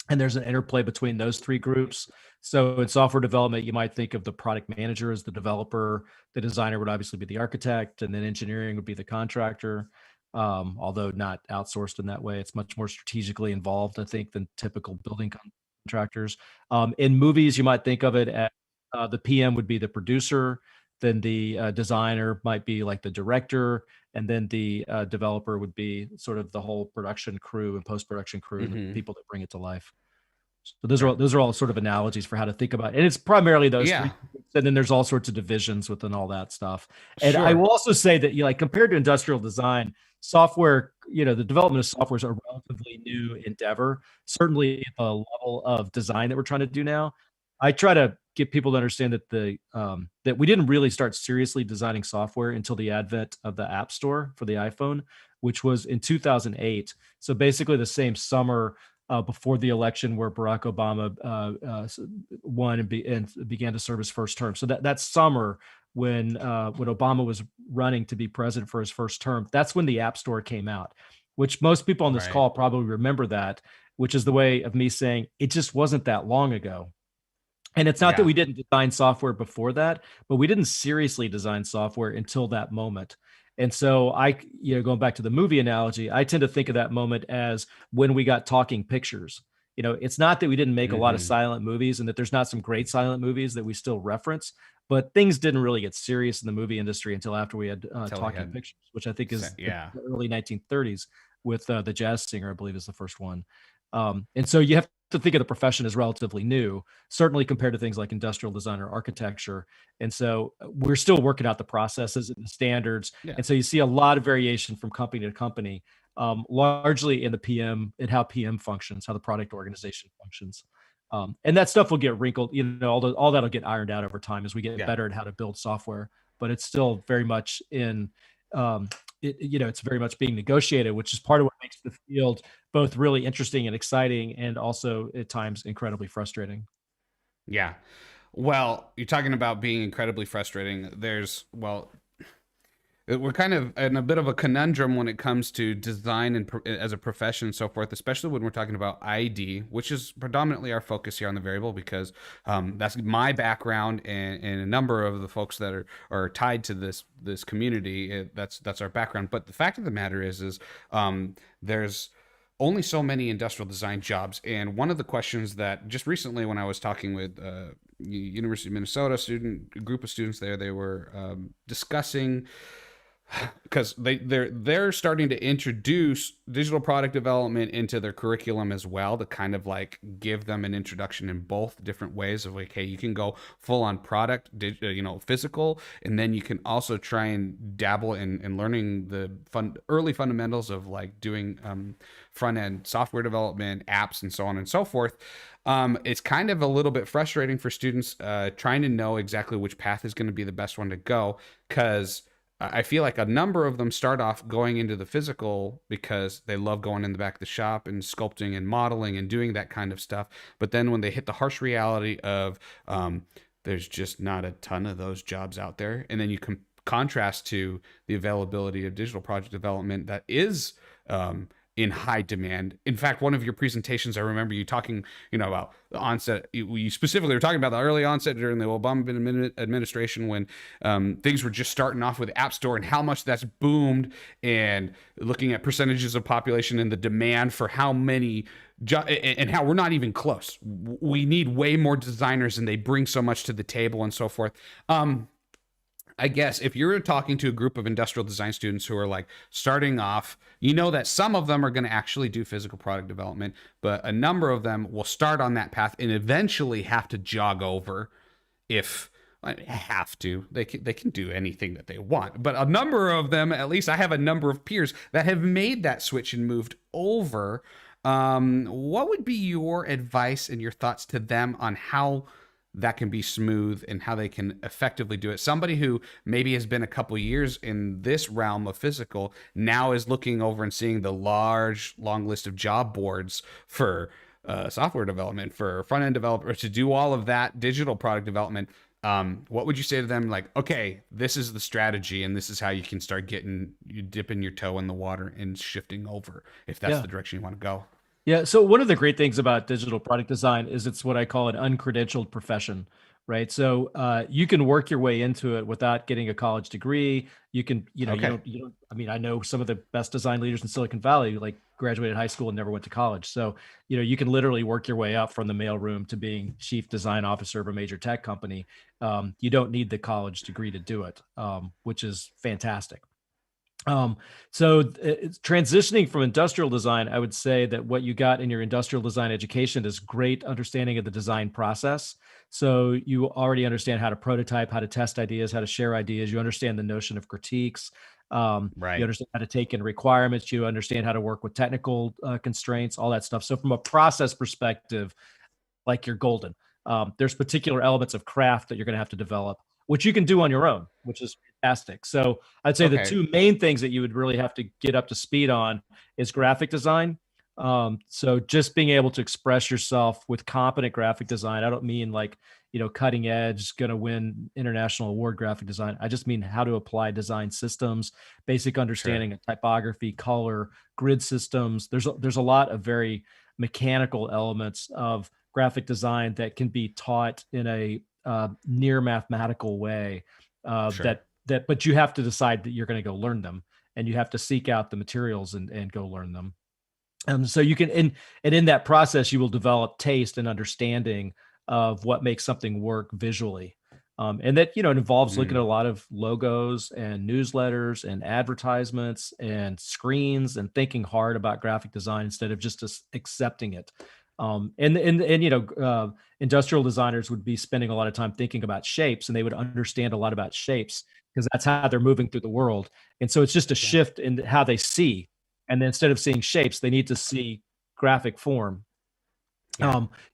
and there's an interplay between those three groups. So in software development, you might think of the product manager as the developer, the designer would obviously be the architect, and then engineering would be the contractor. Although not outsourced in that way, it's much more strategically involved, I think, than typical building contractors. In movies, you might think of it as the PM would be the producer, then the designer might be like the director, and then the developer would be sort of the whole production crew and post-production crew, and the people that bring it to life. So those are all sort of analogies for how to think about it. And it's primarily those three. And then there's all sorts of divisions within all that stuff. And I will also say that, compared to industrial design, software, the development of software is a relatively new endeavor, certainly at the level of design that we're trying to do now. I try to get people to understand that that we didn't really start seriously designing software until the advent of the App Store for the iPhone, which was in 2008. So basically the same summer before the election where Barack Obama won and began to serve his first term. So that summer when Obama was running to be president for his first term. That's when the App Store came out, which most people on this Right. call probably remember that, which is the way of me saying it just wasn't that long ago. And it's not that Yeah. we didn't design software before that, but we didn't seriously design software until that moment. And so going back to the movie analogy, I tend to think of that moment as when we got talking pictures. It's not that we didn't make a lot of Mhm. silent movies and that there's not some great silent movies that we still reference, but things didn't really get serious in the movie industry until after we had Until we talking had pictures, which I think is yeah. the early 1930s with the Jazz Singer, I believe is the first one. And so you have to think of the profession as relatively new, certainly compared to things like industrial design or architecture. And so we're still working out the processes and the standards. Yeah. And so you see a lot of variation from company to company, largely in the PM and how PM functions, how the product organization functions. And that stuff will get wrinkled, all that'll get ironed out over time as we get Yeah. better at how to build software. But it's still very much it's very much being negotiated, which is part of what makes the field both really interesting and exciting, and also at times incredibly frustrating. Yeah. Well, you're talking about being incredibly frustrating. We're kind of in a bit of a conundrum when it comes to design and as a profession and so forth, especially when we're talking about ID, which is predominantly our focus here on the variable, because that's my background, and a number of the folks that are tied to this community. That's our background. But the fact of the matter is there's only so many industrial design jobs. And one of the questions that just recently, when I was talking with University of Minnesota group of students there, they were discussing, because they're starting to introduce digital product development into their curriculum as well, to kind of like give them an introduction in both different ways of like, hey, you can go full on product, physical, and then you can also try and dabble in learning the early fundamentals of like doing front end software development, apps, and so on and so forth. It's kind of a little bit frustrating for students trying to know exactly which path is going to be the best one to go, because I feel like a number of them start off going into the physical because they love going in the back of the shop and sculpting and modeling and doing that kind of stuff. But then when they hit the harsh reality of there's just not a ton of those jobs out there, and then you can contrast to the availability of digital project development that is in high demand. In fact, one of your presentations, I remember you talking, about the onset. You specifically were talking about the early onset during the Obama administration, when things were just starting off with App Store, and how much that's boomed, and looking at percentages of population and the demand for how many and how we're not even close. We need way more designers, and they bring so much to the table and so forth. I guess if you're talking to a group of industrial design students who are like starting off, that some of them are going to actually do physical product development, but a number of them will start on that path and eventually have to jog over. They can do anything that they want, but a number of them, at least I have a number of peers that have made that switch and moved over. What would be your advice and your thoughts to them on how that can be smooth and how they can effectively do it? Somebody who maybe has been a couple years in this realm of physical now is looking over and seeing the long list of job boards for software development, for front-end developers to do all of that digital product development. What would you say to them? Like, okay, this is the strategy, and this is how you can start dipping your toe in the water and shifting over, if that's the direction you want to go. Yeah. So one of the great things about digital product design is it's what I call an uncredentialed profession, right? So you can work your way into it without getting a college degree. You can, Okay. I know some of the best design leaders in Silicon Valley, like graduated high school and never went to college. So, you can literally work your way up from the mailroom to being chief design officer of a major tech company. You don't need the college degree to do it, which is fantastic. It's transitioning from industrial design, I would say that what you got in your industrial design education is great understanding of the design process. So you already understand how to prototype, how to test ideas, how to share ideas. You understand the notion of critiques. Right. You understand how to take in requirements. You understand how to work with technical constraints, all that stuff. So from a process perspective, like you're golden. There's particular elements of craft that you're going to have to develop, which you can do on your own, which is fantastic. So I'd say the two main things that you would really have to get up to speed on is graphic design. So just being able to express yourself with competent graphic design. I don't mean like, cutting edge, going to win international award graphic design. I just mean how to apply design systems, basic understanding of typography, color, grid systems. There's a lot of very mechanical elements of graphic design that can be taught in a near mathematical way. But you have to decide that you're going to go learn them, and you have to seek out the materials and go learn them. So you can, and in that process, you will develop taste and understanding of what makes something work visually. And that, it involves looking at a lot of logos and newsletters and advertisements and screens and thinking hard about graphic design instead of just accepting it. Industrial designers would be spending a lot of time thinking about shapes, and they would understand a lot about shapes because that's how they're moving through the world. And so it's just a shift in how they see. And then instead of seeing shapes, they need to see graphic form,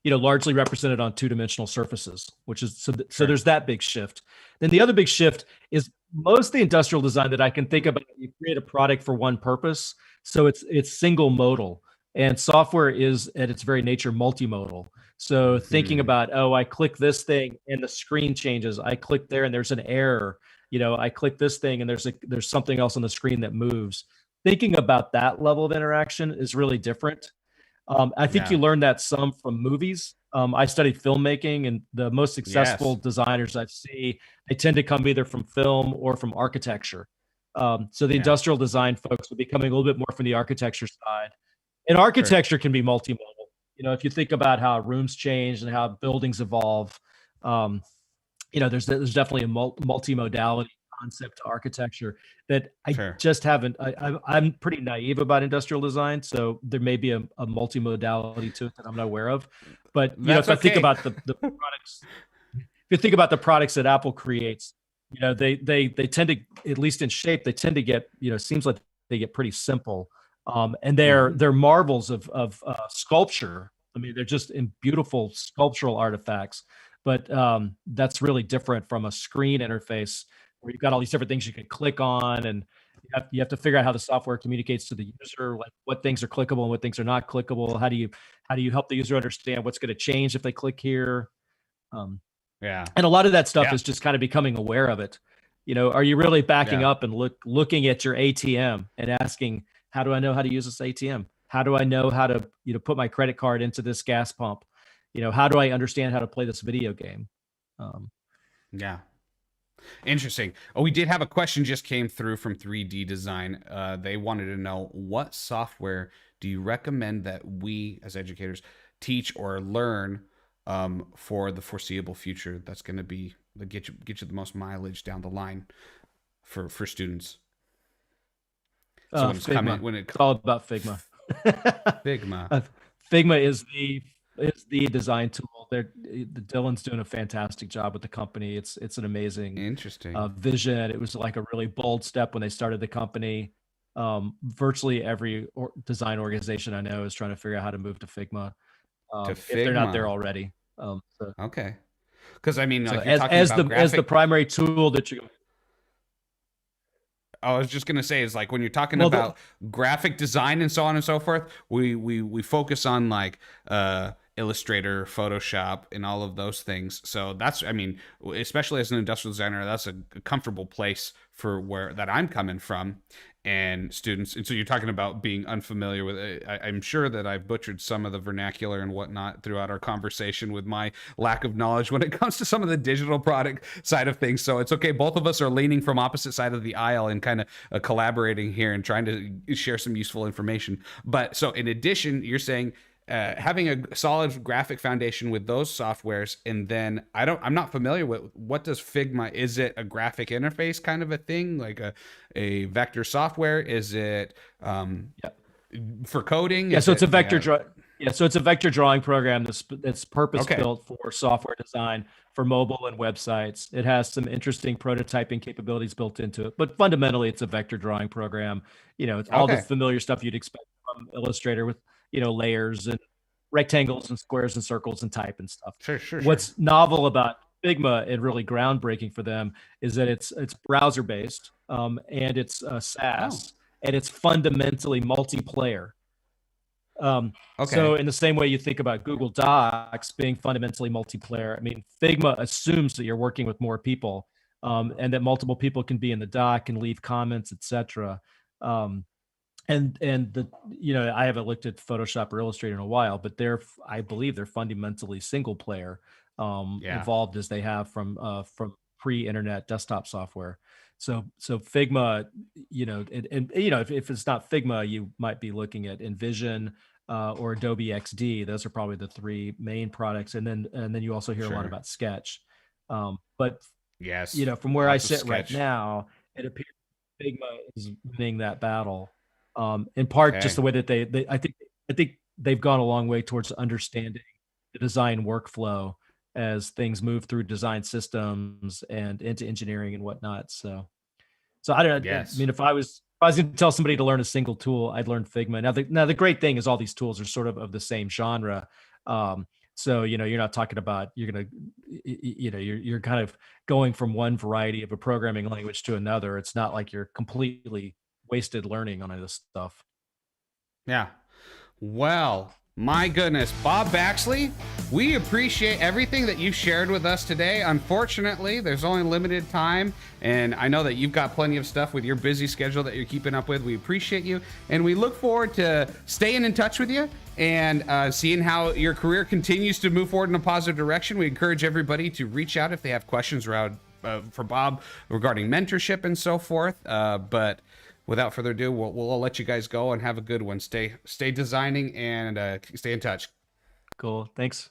largely represented on two-dimensional surfaces, which is, so there's that big shift. Then the other big shift is most of the industrial design that I can think about, you create a product for one purpose. So it's single modal, and software is at its very nature multimodal. So thinking about, I click this thing and the screen changes. I click there and there's an error. I click this thing and there's something else on the screen that moves. Thinking about that level of interaction is really different. I think you learn that some from movies. I studied filmmaking, and the most successful designers I see, they tend to come either from film or from architecture. So the industrial design folks will be coming a little bit more from the architecture side. And architecture can be multimodal. If you think about how rooms change and how buildings evolve, there's definitely a multimodality concept to architecture that I just haven't. I'm pretty naive about industrial design, so there may be a multimodality to it that I'm not aware of. But if I think about the products, if you think about the products that Apple creates, they tend to, at least in shape, they tend to get, seems like they get pretty simple, and they're marvels of sculpture. I mean, they're just in beautiful sculptural artifacts. But that's really different from a screen interface, where you've got all these different things you can click on, and you have to figure out how the software communicates to the user, like what things are clickable and what things are not clickable. How do you help the user understand what's going to change if they click here? And a lot of that stuff is just kind of becoming aware of it. Are you really backing up and looking at your ATM and asking, how do I know how to use this ATM? How do I know how to put my credit card into this gas pump? How do I understand how to play this video game? Interesting. Oh, we did have a question just came through from 3D Design. They wanted to know, what software do you recommend that we as educators teach or learn for the foreseeable future? That's going to be get you the most mileage down the line for students. So Figma. It's all about Figma. Figma. Figma is the design tool. Dylan's doing a fantastic job with the company. It's an amazing, interesting vision. It was like a really bold step when they started the company. Virtually every design organization I know is trying to figure out how to move to Figma, if they're not there already. Okay, because I mean, like, as the primary tool that you. I was just gonna say, is like when you're talking about graphic design and so on and so forth, we focus on like Illustrator, Photoshop, and all of those things. So that's, I mean, especially as an industrial designer, that's a comfortable place for where that I'm coming from and students. And so you're talking about being unfamiliar with it. I'm sure that I've butchered some of the vernacular and whatnot throughout our conversation with my lack of knowledge when it comes to some of the digital product side of things. So it's okay. Both of us are leaning from opposite side of the aisle and kind of collaborating here and trying to share some useful information. But so in addition, you're saying having a solid graphic foundation with those softwares, and then I'm not familiar with, what does Figma, is it a graphic interface kind of a thing, like a vector software? Is it for coding? So it's a vector so it's a vector drawing program that's purpose built for software design for mobile and websites. It has some interesting prototyping capabilities built into it, but fundamentally it's a vector drawing program. It's all the familiar stuff you'd expect from Illustrator with layers and rectangles and squares and circles and type and stuff. Sure. What's novel about Figma and really groundbreaking for them is that it's browser based, and it's SaaS, and it's fundamentally multiplayer. Okay. So in the same way you think about Google Docs being fundamentally multiplayer, I mean, Figma assumes that you're working with more people, and that multiple people can be in the doc and leave comments, etc. Um, and the I haven't looked at Photoshop or Illustrator in a while, but I believe they're fundamentally single player, Yeah. evolved as they have from pre-internet desktop software. So Figma, and if it's not Figma, you might be looking at InVision or Adobe XD. Those are probably the three main products, and then you also hear a lot Sure. about Sketch. But Yes. from where I Lots of sit right Sketch. now, it appears Figma is winning that battle. In part, Okay. just the way that I think they've gone a long way towards understanding the design workflow as things move through design systems and into engineering and whatnot. So I don't know. I Yes. mean, if I was going to tell somebody to learn a single tool, I'd learn Figma. Now the great thing is all these tools are sort of the same genre. So you're not talking about you're kind of going from one variety of a programming language to another. It's not like you're completely wasted learning on this stuff. Yeah. Well, my goodness, Bob Baxley, we appreciate everything that you shared with us today. Unfortunately, there's only limited time, and I know that you've got plenty of stuff with your busy schedule that you're keeping up with. We appreciate you, and we look forward to staying in touch with you and seeing how your career continues to move forward in a positive direction. We encourage everybody to reach out if they have questions around for Bob regarding mentorship and so forth. But without further ado, we'll let you guys go and have a good one. Stay designing and stay in touch. Cool. Thanks.